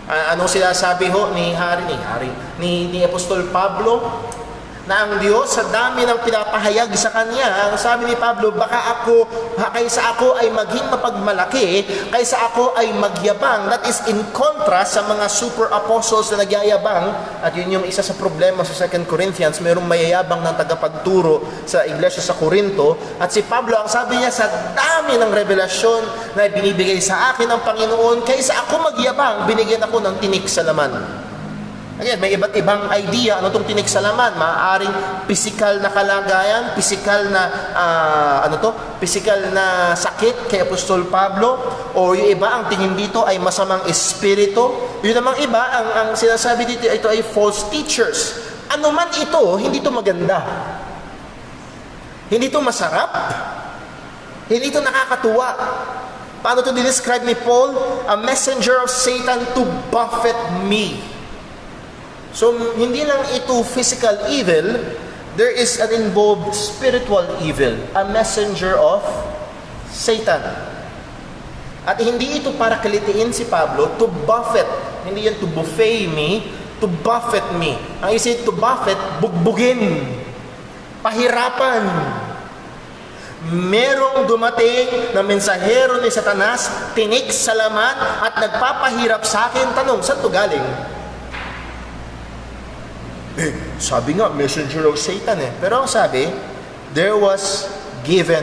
Speaker 3: Anong sinasabi ho ni Apostol Pablo? na ang Diyos sa dami ng pinapahayag sa Kanya, ang sabi ni Pablo, kaysa ako ay maging mapagmalaki, kaysa ako ay magyabang. That is in contrast sa mga super apostles na nagyayabang, at yun yung isa sa problema sa 2 Corinthians, mayroong mayayabang ng tagapagturo sa iglesia sa Corinto, at si Pablo, ang sabi niya, sa dami ng revelasyon na binibigay sa akin ng Panginoon, kaysa ako magyabang, binigyan ako ng tinik sa laman. Again, may iba't ibang idea ano itong tinik sa laman. Maaaring physical na kalagayan, physical na sakit kay Apostol Pablo, o yung iba ang tingin dito ay masamang espiritu. Yung namang iba ang sinasabi dito, ito ay false teachers. Ano man ito, hindi ito maganda. Hindi ito masarap. Hindi ito nakakatuwa. Paano ito describe ni Paul? A messenger of Satan to buffet me. So, hindi lang ito physical evil, there is an involved spiritual evil, a messenger of Satan. At hindi ito para kalitiin si Pablo, to buffet. Hindi yan to buffet me, to buffet me. Ang isip to buffet, bugbugin, pahirapan. Merong dumating na mensahero ni Satanas, tinik sa laman, at nagpapahirap sa akin. Tanong, saan to galing? Sabi nga, messenger of Satan eh. Pero ang sabi, there was given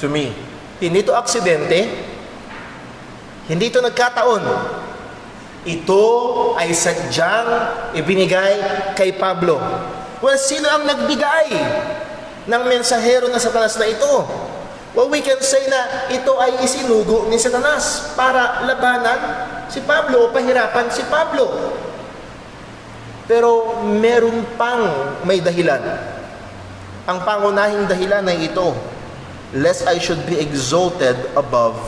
Speaker 3: to me. Hindi ito aksidente. Hindi ito nagkataon. Ito ay sadyang ibinigay kay Pablo. Well, sino ang nagbigay ng mensahero na Satanas na ito? Well, we can say na ito ay isinugo ni Satanas para labanan si Pablo o pahirapan si Pablo. Pero meron pang may dahilan. Ang pangunahing dahilan ay ito, lest I should be exalted above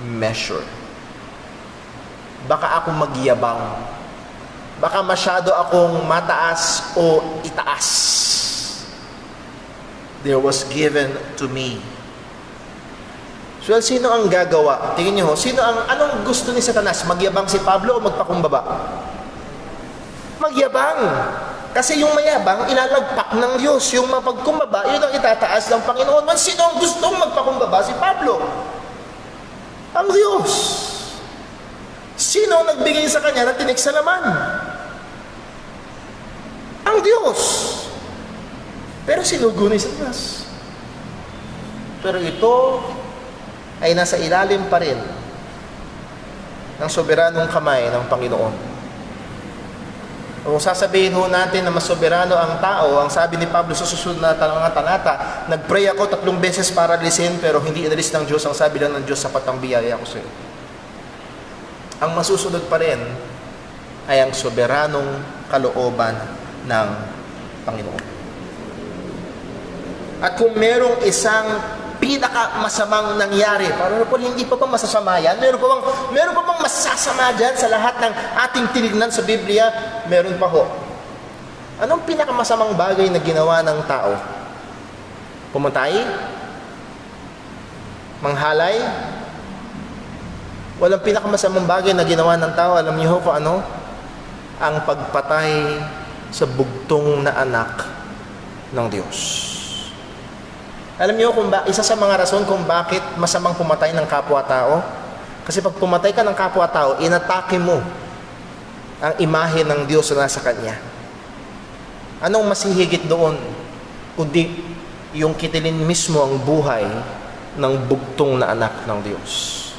Speaker 3: measure. Baka ako magyabang. Baka masyado akong mataas o itaas. There was given to me. So, sino ang gagawa? Tingin niyo, anong gusto ni Satanas? Magyabang si Pablo o magpakumbaba? Magyabang. Kasi yung mayabang, ilalagpak ng Diyos. Yung mapagkumbaba, yun ang itataas ng Panginoon. Sino ang gustong magpakumbaba? Si Pablo. Ang Diyos. Sino ang nagbigay sa kanya ng tinik sa laman? Ang Diyos. Pero sinugo ni Satanas. Pero ito ay nasa ilalim pa rin ng soberanong kamay ng Panginoon. Kung sasabihin ho natin na mas soberano ang tao, ang sabi ni Pablo sa susunod na talata, nag-pray ako 3 beses para alisin, pero hindi inalis ng Diyos. Ang sabi lang ng Diyos, sapat ang biyaya ko sa iyo. Ang masusunod pa rin ay ang soberanong kalooban ng Panginoon. At kung merong isang pinakamasamang nangyari, para po hindi pa ba masasama yan? Meron pa bang masasama dyan sa lahat ng ating tinignan sa Biblia? Meron pa ho. Anong pinakamasamang bagay na ginawa ng tao? Pumatay? Manghalay? Walang pinakamasamang bagay na ginawa ng tao. Alam niyo ho kung ano? Ang pagpatay sa bugtong na anak ng Diyos. Alam niyo kung isa sa mga rason kung bakit masamang pumatay ng kapwa-tao? Kasi pag pumatay ka ng kapwa-tao, inatake mo ang imahe ng Diyos na nasa Kanya. Anong masihigit doon? Kundi yung kitilin mismo ang buhay ng bugtong na anak ng Diyos.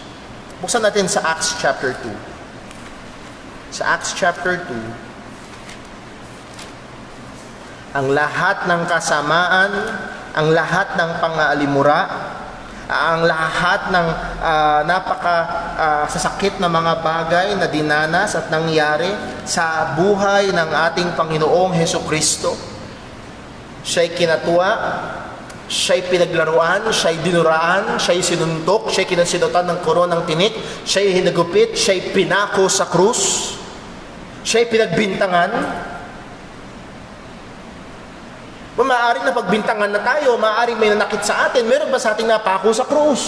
Speaker 3: Buksan natin sa Acts chapter 2. Sa Acts chapter 2, ang lahat ng kasamaan, ang lahat ng pang-aalimura, ang lahat ng sasakit na mga bagay na dinanas at nangyari sa buhay ng ating Panginoong Hesukristo. Siya'y kinatuwa, siya'y pinaglaruan, siya'y dinuraan, siya'y sinuntok, siya'y kinasinutan ng koronang tinik, siya'y hinagupit, siya'y pinako sa krus, siya'y pinagbintangan. Maaaring napagbintangan na tayo, maaaring may nanakit sa atin, meron ba sa ating napako sa krus?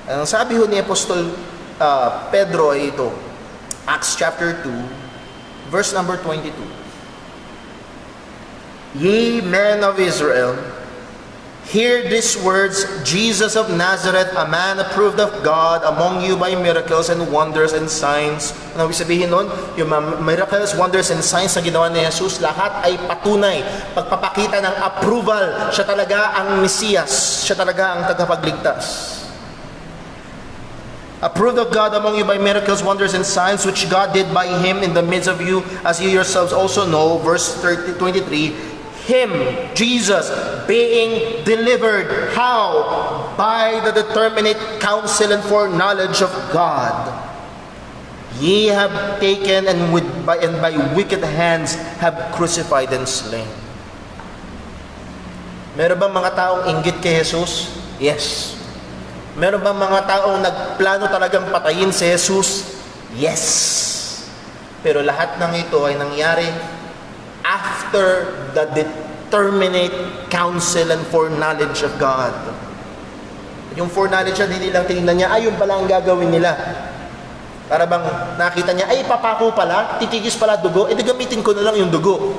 Speaker 3: Ang sabi ho ni Apostol Pedro ay ito, Acts chapter 2, verse number 22. Ye men of Israel, hear these words, Jesus of Nazareth, a man approved of God among you by miracles and wonders and signs. Ano ibig sabihin nun? Yung mga miracles, wonders, and signs na ginawa ni Jesus, lahat ay patunay, pagpapakita ng approval. Siya talaga ang Mesiyas. Siya talaga ang tagapagligtas. Approved of God among you by miracles, wonders, and signs, which God did by Him in the midst of you, as you yourselves also know. Verse 23, Him, Jesus, being delivered. How? By the determinate counsel and foreknowledge of God. Ye have taken and by wicked hands have crucified and slain. Meron bang mga taong inggit kay Jesus? Yes. Meron bang mga taong nagplano talagang patayin si Jesus? Yes. Pero lahat ng ito ay nangyari after the determinate counsel and foreknowledge of God. Yung foreknowledge niya, hindi lang tinignan niya, ayun pala ang gagawin nila. Para bang nakita niya, ay papako pala, titigis pala dugo, gamitin ko na lang yung dugo.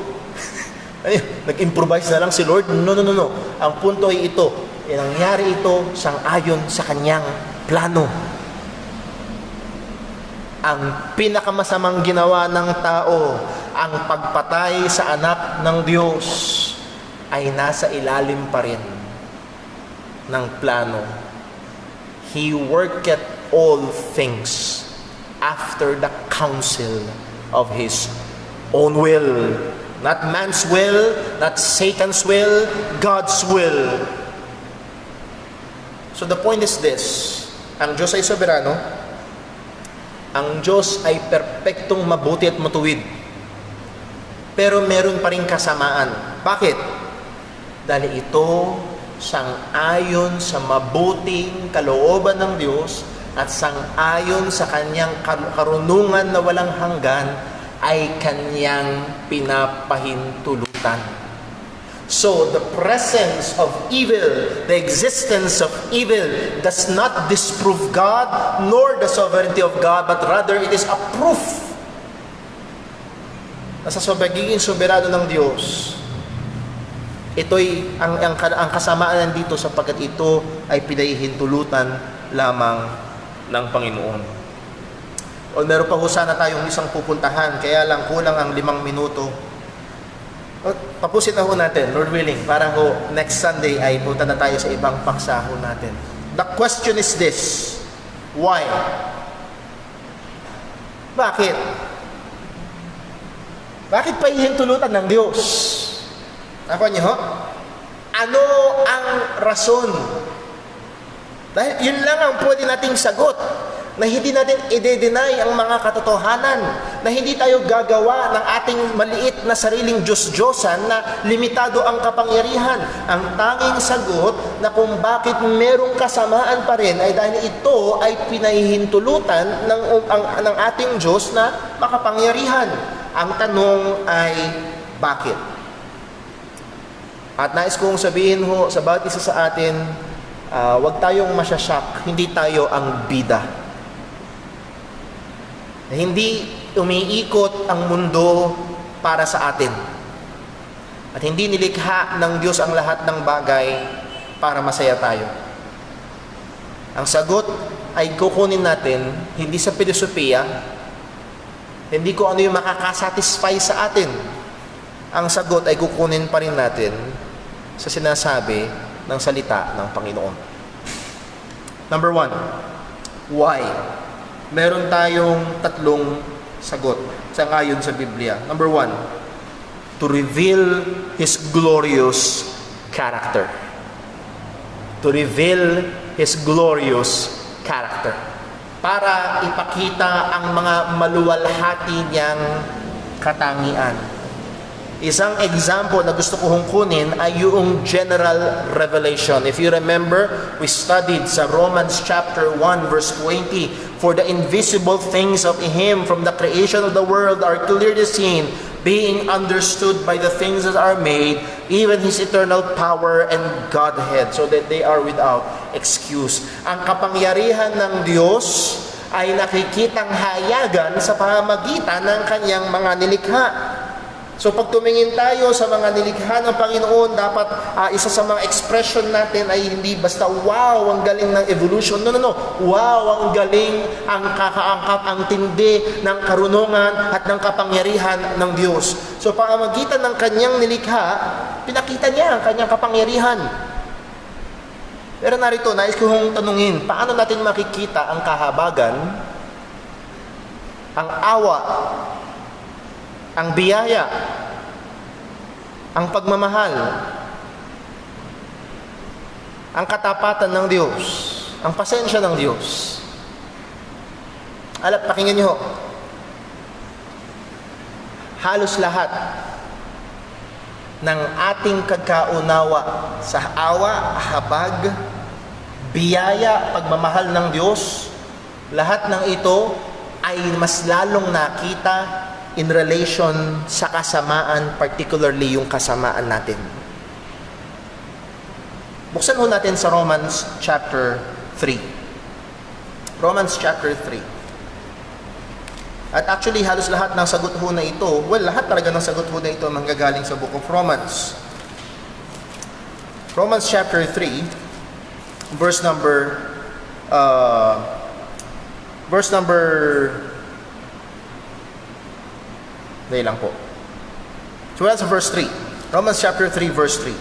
Speaker 3: Nag-improvise na lang si Lord. No. Ang punto ay ito, nangyari ito sang-ayon sa kanyang plano. Ang pinakamasamang ginawa ng tao, ang pagpatay sa anak ng Diyos, ay nasa ilalim pa rin ng plano. He worketh all things after the counsel of His own will. Not man's will, not Satan's will, God's will. So the point is this, ang Diyos ay soberano, ang Diyos ay perpektong mabuti at matuwid. Pero meron pa rin kasamaan. Bakit? Dahil ito sang-ayon sa mabuting kalooban ng Diyos at sang-ayon sa kanyang karunungan na walang hanggan ay kanyang pinapahintulutan. So, the presence of evil, the existence of evil does not disprove God nor the sovereignty of God, but rather it is a proof na sa pagiging soberano ng Diyos, ito'y ang kasamaan nandito sapagkat ito ay pinahihintulutan lamang ng Panginoon. O meron pa ho sana tayong isang pupuntahan, kaya lang kulang ang 5 minuto. Tapusin na ho natin, Lord willing, para ho next Sunday ay punta na tayo sa ibang paksa ho natin. The question is this, why? Bakit? Bakit pa ihintulutan ng Diyos? Ako niyo ho? Ano ang rason? Dahil yun lang ang pwede nating sagot, na hindi natin i-deny ang mga katotohanan, na hindi tayo gagawa ng ating maliit na sariling Diyos-Diyosan na limitado ang kapangyarihan. Ang tanging sagot na kung bakit merong kasamaan pa rin ay dahil ito ay pinahihintulutan ng ating Diyos na makapangyarihan. Ang tanong ay bakit? At nais kong sabihin ho sa bawat isa sa atin, huwag tayong masyasyak, hindi tayo ang bida. Hindi umiikot ang mundo para sa atin. At hindi nilikha ng Diyos ang lahat ng bagay para masaya tayo. Ang sagot ay kukunin natin hindi sa filosofiya, hindi ko ano yung makakasatisfy sa atin. Ang sagot ay kukunin pa rin natin sa sinasabi ng salita ng Panginoon. Number 1, why? Meron tayong 3 sagot sa ngayon sa Biblia. Number 1, to reveal His glorious character. To reveal His glorious character. Para ipakita ang mga maluwalhati niyang katangian. Isang example na gusto ko kunin ay yung general revelation. If you remember, we studied sa Romans chapter 1 verse 20, for the invisible things of Him from the creation of the world are clearly seen, being understood by the things that are made, even His eternal power and Godhead, so that they are without excuse. Ang kapangyarihan ng Diyos ay nakikitang hayagan sa pamamagitan ng kanyang mga nilikha. So pag tumingin tayo sa mga nilikha ng Panginoon, dapat isa sa mga expression natin ay hindi basta, wow, ang galing ng evolution. No. Wow, ang galing, ang tindi ng karunungan at ng kapangyarihan ng Diyos. So pamamagitan ng kanyang nilikha, pinakita niya ang kanyang kapangyarihan. Pero narito, nais kong tanungin, paano natin makikita ang kahabagan, ang awa, ang biyaya, ang pagmamahal, ang katapatan ng Diyos, ang pasensya ng Diyos? Pakinggan niyo, halos lahat ng ating kagkaunawa sa awa, habag, biyaya, pagmamahal ng Diyos, lahat ng ito ay mas lalong nakita in relation sa kasamaan, particularly yung kasamaan natin. Buksan ho natin sa Romans chapter 3. Romans chapter 3. At actually, halos lahat ng sagot ho na ito, lahat talaga ng sagot ho na ito manggagaling sa Book of Romans. Romans chapter 3, verse number Dahil lang po. So that's verse 3. Romans chapter 3, verse 3.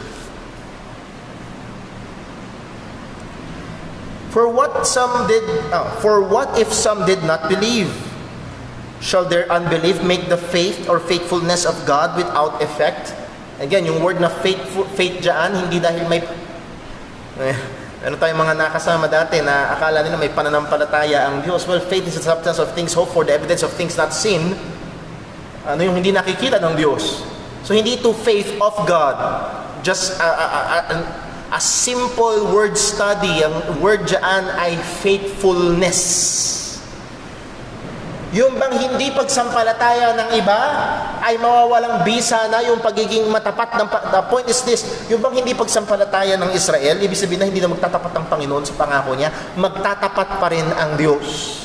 Speaker 3: For what if some did not believe? Shall their unbelief make the faith or faithfulness of God without effect? Again, yung word na faith dyan, hindi dahil may... Meron tayong mga nakasama dati na akala nila may pananampalataya ang Diyos. Well, faith is the substance of things hoped for, the evidence of things not seen. Yung hindi nakikita ng Diyos. So hindi to faith of God, just a simple word study. Ang word dyan ay faithfulness. Yung bang hindi pagsampalataya ng iba ay mawawalang bisa na yung pagiging matapat ng the point is this, yung bang hindi pagsampalataya ng Israel, ibig sabihin na hindi na magtatapat ang Panginoon sa pangako niya, magtatapat pa rin ang Diyos.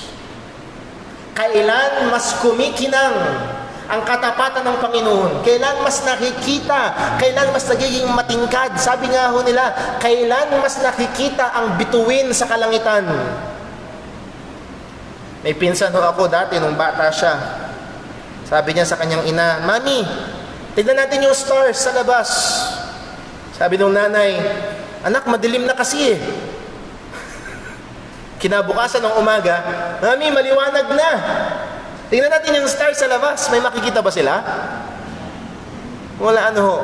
Speaker 3: Kailan mas kumikinang ang katapatan ng Panginoon? Kailan mas nakikita? Kailan mas nagiging matingkad? Sabi nga ho nila, kailan mas nakikita ang bituin sa kalangitan? May pinsan ho ako dati nung bata siya. Sabi niya sa kanyang ina, Mami, tignan natin yung stars sa labas. Sabi nung nanay, anak, madilim na kasi eh. Kinabukasan ng umaga, Mami, maliwanag na. Tingnan natin yung stars sa labas. May makikita ba sila? Wala ho.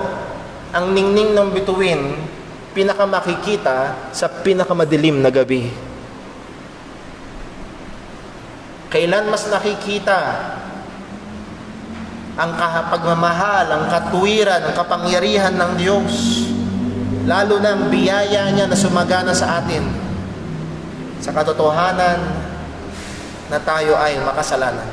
Speaker 3: Ang ningning ng bituin, pinakamakikita sa pinakamadilim na gabi. Kailan mas nakikita ang pagmamahal, ang katuwiran, ang kapangyarihan ng Diyos? Lalo na ang biyaya niya na sumagana sa atin sa katotohanan na tayo ay makasalanan.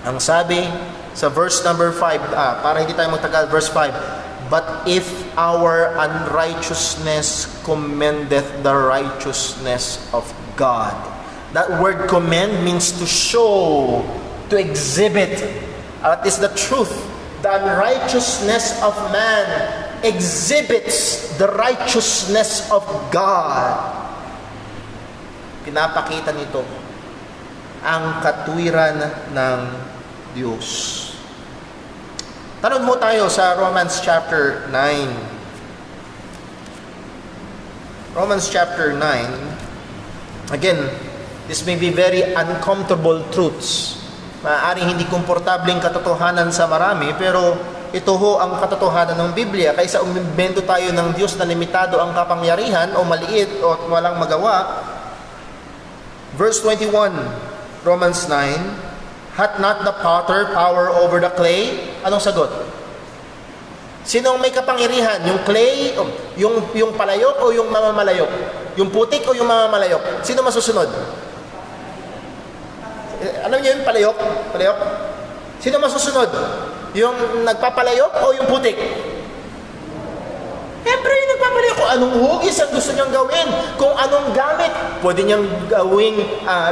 Speaker 3: Ang sabi sa verse number 5, para hindi tayo magtagal, verse 5, but if our unrighteousness commendeth the righteousness of God. That word commend means to show, to exhibit. That is the truth. The unrighteousness of man exhibits the righteousness of God. Pinapakita nito ang katuwiran ng Diyos. Tanong mo tayo sa Romans chapter 9. Romans chapter 9. Again, this may be very uncomfortable truths. Maaaring hindi komportableng katotohanan sa marami, pero ito ho ang katotohanan ng Biblia. Kaysa umimbento tayo ng Diyos na limitado ang kapangyarihan o maliit o walang magawa. Verse 21, Romans 9, hath not the potter power over the clay? Anong sagot? Sinong may kapangyarihan? Yung clay, yung palayok o yung mamamayok? Yung putik o yung mamamayok? Sino masusunod? Alam niyo yung palayok? Palayok? Sino masusunod? Yung nagpapalayok o yung putik? Siyempre yung nagpapalayok. niya kung anong hugis ang gusto niyang gawin, kung anong gamit. Pwede niyang gawing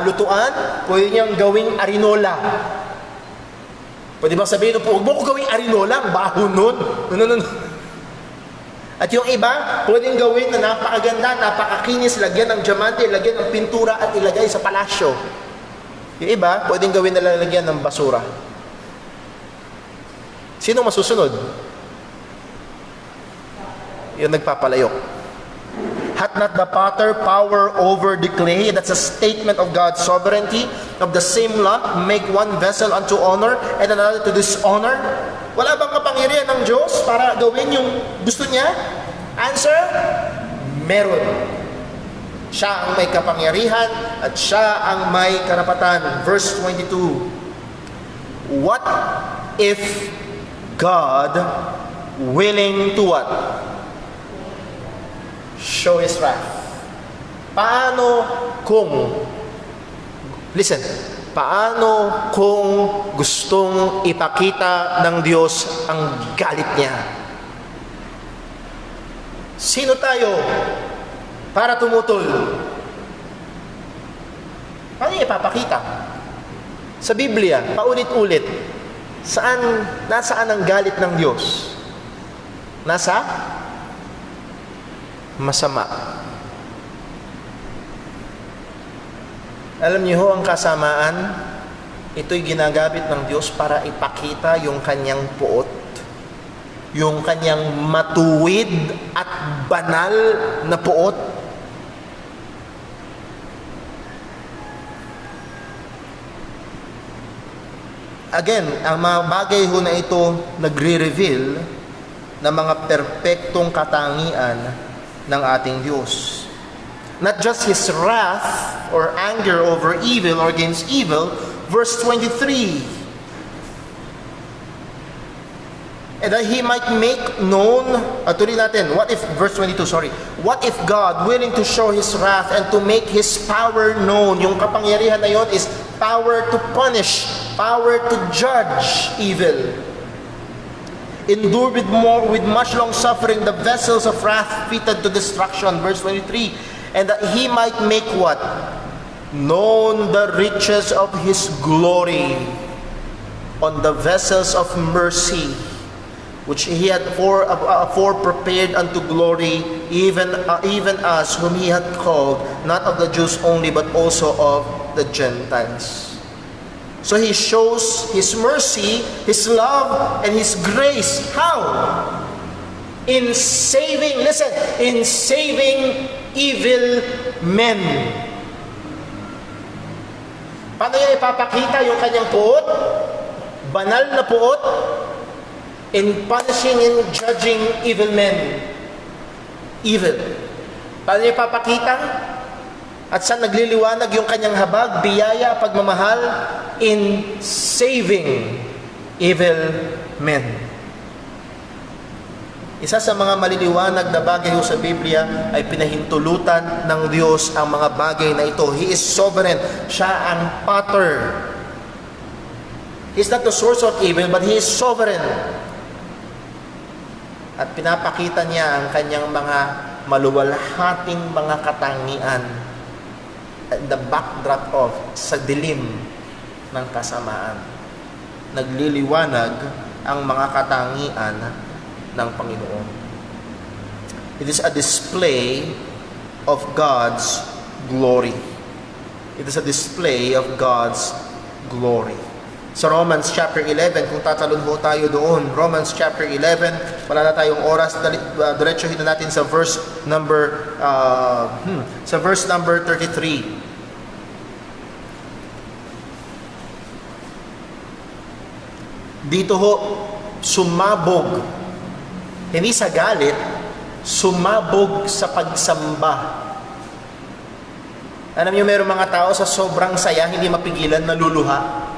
Speaker 3: lutuan, pwede niyang gawing arinola. Pwede bang sabihin, huwag mo ko gawing arinola, ang baho nun. No. At yung iba, pwedeng gawin na napakaganda, napakakinis, lagyan ng diamante, lagyan ng pintura at ilagay sa palasyo. Yung iba, pwedeng gawin na lalagyan ng basura. Sino masusunod? Yung nagpapalayok. Hath not the potter power over the clay? That's a statement of God's sovereignty. Of the same lump, make one vessel unto honor and another to dishonor. Wala bang kapangyarihan ng Diyos para gawin yung gusto niya? Answer? Meron. Siya ang may kapangyarihan at siya ang may karapatan. Verse 22. What if God willing to what? Show His wrath. Paano kung, listen, paano kung gustong ipakita ng Diyos ang galit niya? Sino tayo para tumutol? Paano niya ipapakita? Sa Biblia, paulit-ulit, nasaan ang galit ng Diyos? Nasa? Masama. Alam niyo ho, ang kasamaan, ito'y ginagamit ng Diyos para ipakita yung kanyang puot, yung kanyang matuwid at banal na puot. Again, ang mga bagay ho na ito nagre-reveal ng mga perpektong katangian ng ating Diyos. Not just His wrath or anger over evil or against evil. Verse 23. And that He might make known, tuloy natin, what if, verse 22, sorry. What if God, willing to show His wrath and to make His power known, yung kapangyarihan na yun is power to punish, power to judge evil. Endure with much long suffering the vessels of wrath fitted to destruction. Verse 23. And that He might make what? Known the riches of His glory on the vessels of mercy, which He had fore prepared unto glory, even us whom He had called, not of the Jews only, but also of the Gentiles. So He shows His mercy, His love, and His grace. How? In saving, listen, in saving evil men. Paano niya ipapakita yung kanyang puot? Banal na puot? In punishing and judging evil men. Evil. Paano niya ipapakita? At saan nagliliwanag yung kanyang habag, biyaya, pagmamahal? In saving evil men. Isa sa mga maliliwanag na bagay sa Biblia ay pinahintulutan ng Diyos ang mga bagay na ito. He is sovereign. Siya ang potter. He's not the source of evil, but He is sovereign. At pinapakita niya ang kanyang mga maluwalhating mga katangian the backdrop of sa dilim ng kasamaan. Nagliliwanag ang mga katangian ng Panginoon. It is a display of God's glory. It is a display of God's glory. Sa Romans chapter 11, kung tatalon ho tayo doon, Romans chapter 11, wala na tayong oras, diretsuhin na natin sa verse number 33. Dito ho, sumabog, hindi sa galit, sumabog sa pagsamba. Alam niyo, mayroong mga tao sa sobrang saya, hindi mapigilan, naluluha.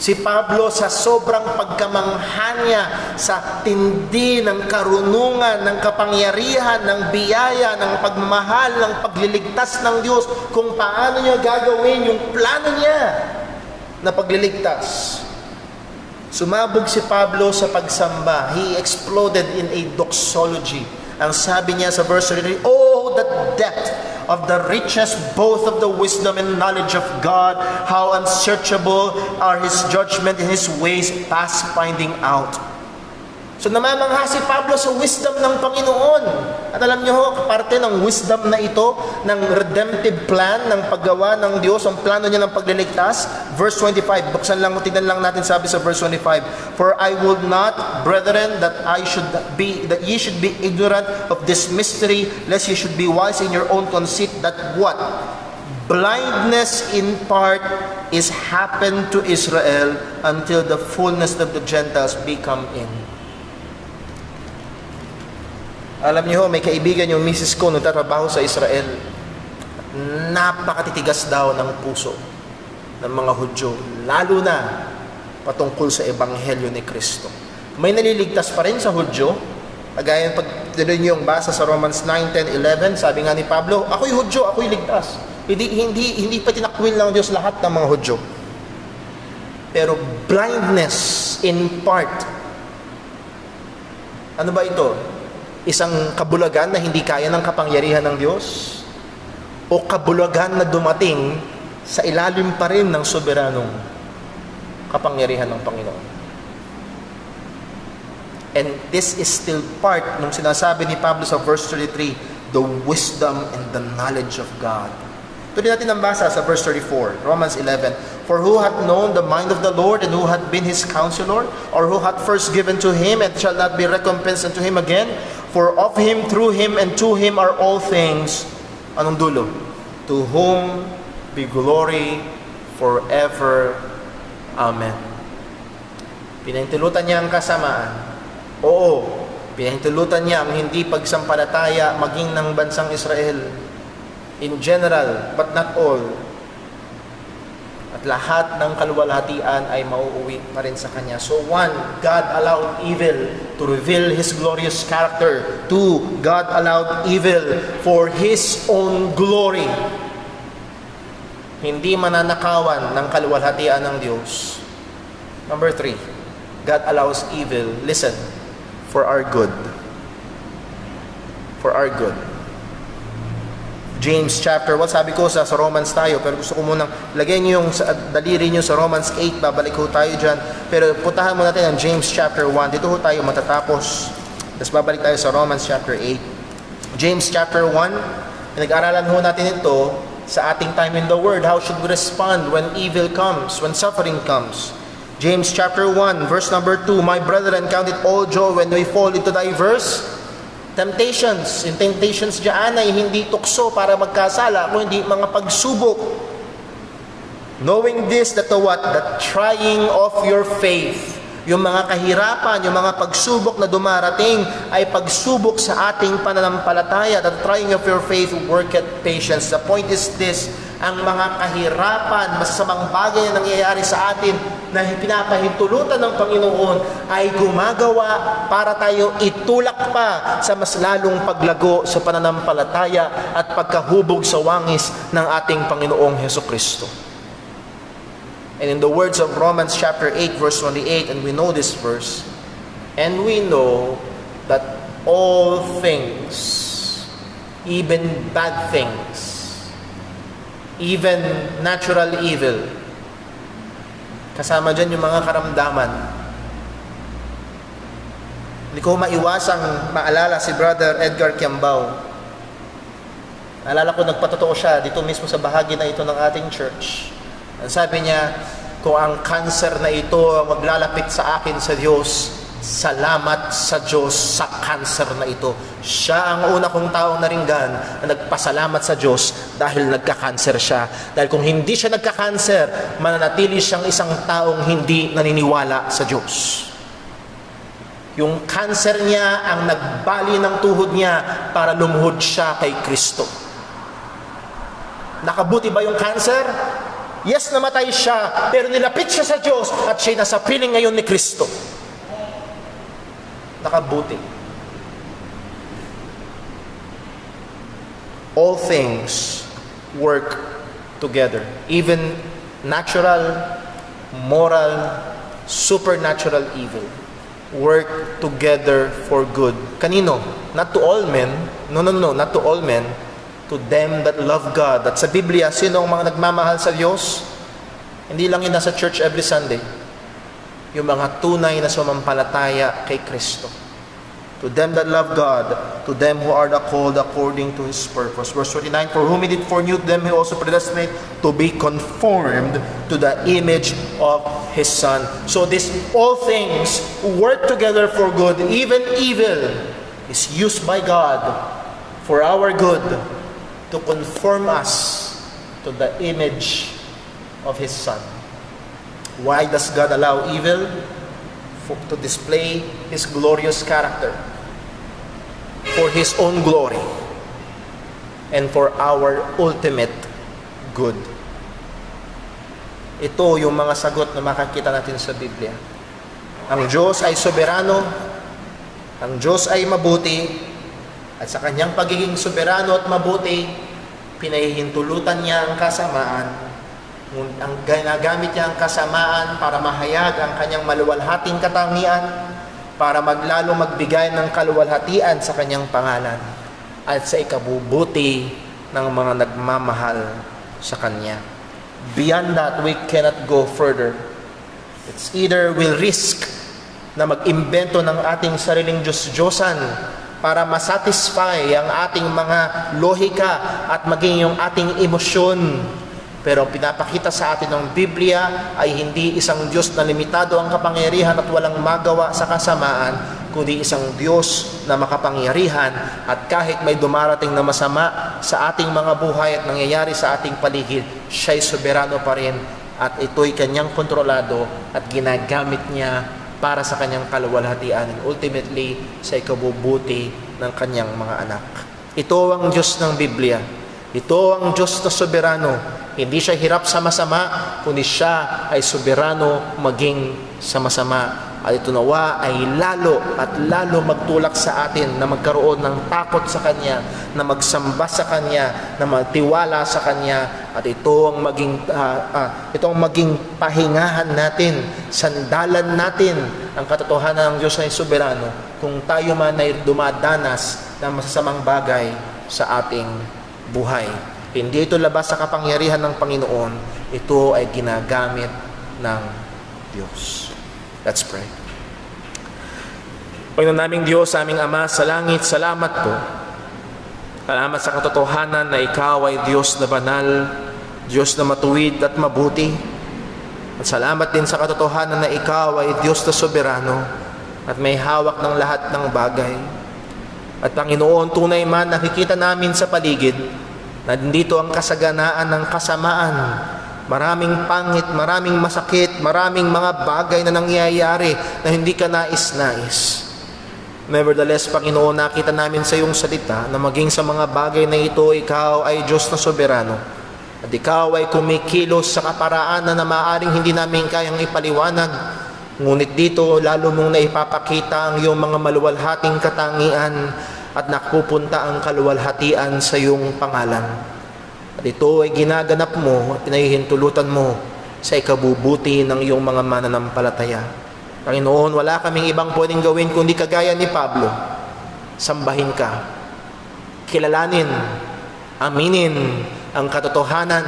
Speaker 3: Si Pablo sa sobrang pagkamangha niya, sa tindi ng karunungan, ng kapangyarihan, ng biyaya, ng pagmamahal, ng pagliligtas ng Diyos, kung paano niya gagawin yung plano niya na pagliligtas. Sumabog si Pablo sa pagsamba. He exploded in a doxology. Ang sabi niya sa verse 33, "Oh, the depth of the riches both of the wisdom and knowledge of God, how unsearchable are His judgment and His ways past finding out." So namamangha si Pablo sa wisdom ng Panginoon. At alam niyo ho, parte ng wisdom na ito, ng redemptive plan, ng paggawa ng Diyos, ang plano niya ng pagliligtas. Verse 25, buksan lang, tignan lang natin sabi sa verse 25, "For I would not, brethren, that ye should be ignorant of this mystery, lest ye should be wise in your own conceit, that what? Blindness in part is happened to Israel until the fullness of the Gentiles be come in." Alam niyo, may kaibigan yung misis ko nagtatrabaho sa Israel. Napakatitigas daw ng puso ng mga Hudyo, lalo na patungkol sa Ebanghelyo ni Kristo. May naliligtas pa rin sa Hudyo. Kagaya pag tuloy niyo yung basa sa Romans 9, 10, 11, sabi nga ni Pablo, ako'y Hudyo, ako'y ligtas. Hindi pa tinakwil ng Diyos lahat ng mga Hudyo. Pero blindness in part. Ano ba ito? Isang kabulagan na hindi kaya ng kapangyarihan ng Diyos? O kabulagan na dumating sa ilalim pa rin ng soberanong kapangyarihan ng Panginoon? And this is still part nung sinasabi ni Pablo sa verse 33, the wisdom and the knowledge of God. Tuloy natin ang basa sa verse 34, Romans 11. "For who hath known the mind of the Lord, and who hath been His counselor? Or who hath first given to Him, and shall not be recompensed unto Him again? For of Him, through Him, and to Him are all things." Anong dulo? "To whom be glory forever. Amen." Pinahintulutan niya ang kasamaan. Oo, pinahintulutan niya ang hindi pagsampalataya maging ng bansang Israel. In general, but not all. At lahat ng kaluwalhatian ay mauuwi pa rin sa Kanya. So one, God allowed evil to reveal His glorious character. Two, God allowed evil for His own glory. Hindi mananakawan ng kaluwalhatian ng Diyos. Number three, God allows evil, listen, for our good. For our good. James chapter 1, sabi ko sa Romans tayo, pero gusto ko munang lagyan nyo yung daliri nyo sa Romans 8, babalik ho tayo dyan. Pero puntahan mo natin ang James chapter 1, dito ho tayo matatapos. Tapos babalik tayo sa Romans chapter 8. James chapter 1, pinag-aralan ho natin ito sa ating time in the Word. How should we respond when evil comes, when suffering comes? James chapter 1, verse number 2, "My brethren, count it all joy when we fall into diverse temptations." Yung temptations dyan ay hindi tukso para magkasala, kundi mga pagsubok. "Knowing this, that the what? The trying of your faith." Yung mga kahirapan, yung mga pagsubok na dumarating ay pagsubok sa ating pananampalataya. "The trying of your faith worketh patience." The point is this, ang mga kahirapan, masasamang bagay na nangyayari sa atin na pinapahintulutan ng Panginoon ay gumagawa para tayo itulak pa sa mas lalong paglago sa pananampalataya at pagkahubog sa wangis ng ating Panginoong Hesukristo. And in the words of Romans chapter 8 verse 28, and we know this verse, "And we know that all things, even bad things, even natural evil," kasama dyan yung mga karamdaman. Hindi ko maiwasang maalala si Brother Edgar Kiambao. Naalala ko, nagpatotoo siya dito mismo sa bahagi na ito ng ating church. Ang sabi niya, kung ang cancer na ito maglalapit sa akin sa Diyos, salamat sa Diyos sa cancer na ito. Siya ang una kong taong naringgan na nagpasalamat sa Diyos dahil nagka-cancer siya. Dahil kung hindi siya nagka-cancer, mananatili siyang isang taong hindi naniniwala sa Diyos. Yung cancer niya ang nagbali ng tuhod niya para lumuhod siya kay Kristo. Nakabuti ba yung cancer? Yes, namatay siya, pero nilapit siya sa Diyos at siya'y nasa piling ngayon ni Kristo. Nakabuti. All things work together. Even natural, moral, supernatural evil. work together for good. Kanino? Not to all men. No, not to all men. To them that love God. At sa Biblia, sino ang mga nagmamahal sa Diyos? Hindi lang yun nasa church every Sunday. Yung mga tunay na sumampalataya kay Kristo. To them that love God, to them who are the called according to His purpose. Verse 29, for whom He did foreknew, them He also predestinate to be conformed to the image of His Son. So this all things work together for good, even evil is used by God for our good, to conform us to the image of His Son. Why does God allow evil? To display His glorious character, for His own glory, and for our ultimate good. Ito yung mga sagot na makakita natin sa Biblia. Ang Diyos ay soberano, ang Diyos ay mabuti, at sa Kanyang pagiging soberano at mabuti, pinahihintulutan niya ang kasamaan. Ang ginagamit niya ang kasamaan para mahayag ang kanyang maluwalhating katangian, para maglalo magbigay ng kaluwalhatian sa kanyang pangalan at sa ikabubuti ng mga nagmamahal sa kanya. Beyond that, we cannot go further. It's either we'll risk na mag-imbento ng ating sariling Diyos-Diyosan para masatisfy ang ating mga lohika at maging yung ating emosyon. Pero ang pinapakita sa atin ng Biblia ay hindi isang Diyos na limitado ang kapangyarihan at walang magawa sa kasamaan, kundi isang Diyos na makapangyarihan, at kahit may dumarating na masama sa ating mga buhay at nangyayari sa ating paligid, siya'y soberano pa rin at ito'y kanyang kontrolado at ginagamit niya para sa kanyang kaluwalhatian and ultimately sa ikabubuti ng kanyang mga anak. Ito ang Diyos ng Biblia. Ito ang Diyos na soberano. Hindi siya hirap sa masama, kundi siya ay soberano maging sa masama. At ito nawa ay lalo at lalo magtulak sa atin na magkaroon ng takot sa Kanya, na magsamba sa Kanya, na magtiwala sa Kanya. At ito ang maging pahingahan natin, sandalan natin ang katotohanan ng Diyos na soberano kung tayo man ay dumadanas ng masasamang bagay sa ating buhay. Hindi ito labas sa kapangyarihan ng Panginoon. Ito ay ginagamit ng Diyos. Let's pray. Panginoon naming Diyos, aming Ama sa langit, salamat po. Salamat sa katotohanan na Ikaw ay Diyos na banal, Diyos na matuwid at mabuti. At salamat din sa katotohanan na Ikaw ay Diyos na soberano at may hawak ng lahat ng bagay. At Panginoon, tunay man nakikita namin sa paligid na dito ang kasaganaan ng kasamaan. Maraming pangit, maraming masakit, maraming mga bagay na nangyayari na hindi ka nais-nais. Nevertheless, Panginoon, nakita namin sa iyong salita na maging sa mga bagay na ito, Ikaw ay Diyos na soberano. At Ikaw ay kumikilos sa kaparaanan na maaaring hindi namin kayang ipaliwanag. Ngunit dito, lalo mong naipapakita ang iyong mga maluwalhating katangian at napupunta ang kaluwalhatian sa iyong pangalan. At ito ay ginaganap mo at pinahihintulutan mo sa ikabubuti ng iyong mga mananampalataya. Panginoon, wala kaming ibang pwedeng gawin kundi kagaya ni Pablo. Sambahin ka, kilalanin, aminin ang katotohanan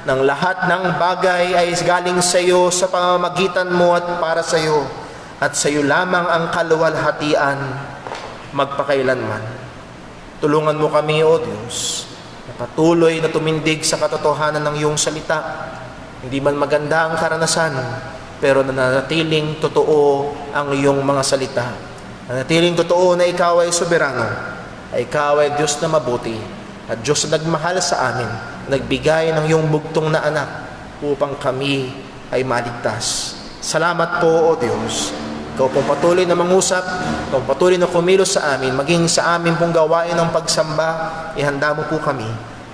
Speaker 3: ng lahat ng bagay ay galing sa iyo sa pamamagitan mo at para sa iyo, at sa iyo lamang ang kaluwalhatian magpakailanman. Tulungan mo kami, O Diyos, na patuloy na tumindig sa katotohanan ng iyong salita. Hindi man maganda ang karanasan, pero nanatiling totoo ang iyong mga salita. Nanatiling totoo na Ikaw ay soberano, ay Ikaw ay Diyos na mabuti, at Diyos na nagmahal sa amin, nagbigay ng iyong bugtong na anak upang kami ay maligtas. Salamat po, O Diyos. Ikaw pong patuloy na mangusap, Ikaw pong patuloy na kumilos sa amin, maging sa amin pong gawain ng pagsamba, ihanda mo po kami.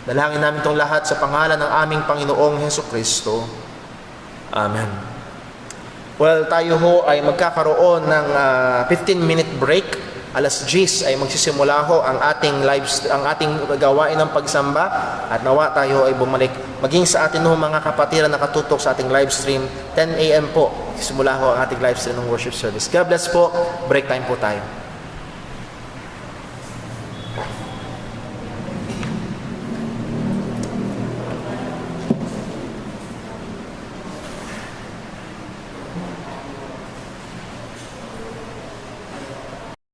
Speaker 3: Dalangin namin itong lahat sa pangalan ng aming Panginoong Hesukristo. Amen. Well, tayo ho ay magkakaroon ng 15-minute break alas 10 ay magsisimula ho ang ating gawain ng pagsamba at nawa tayo ay bumalik maging sa atin ho mga kapatiran nakatutok sa ating live stream 10 a.m. po. Simula ho ang ating live stream ng worship service. God bless po. Break time po tayo.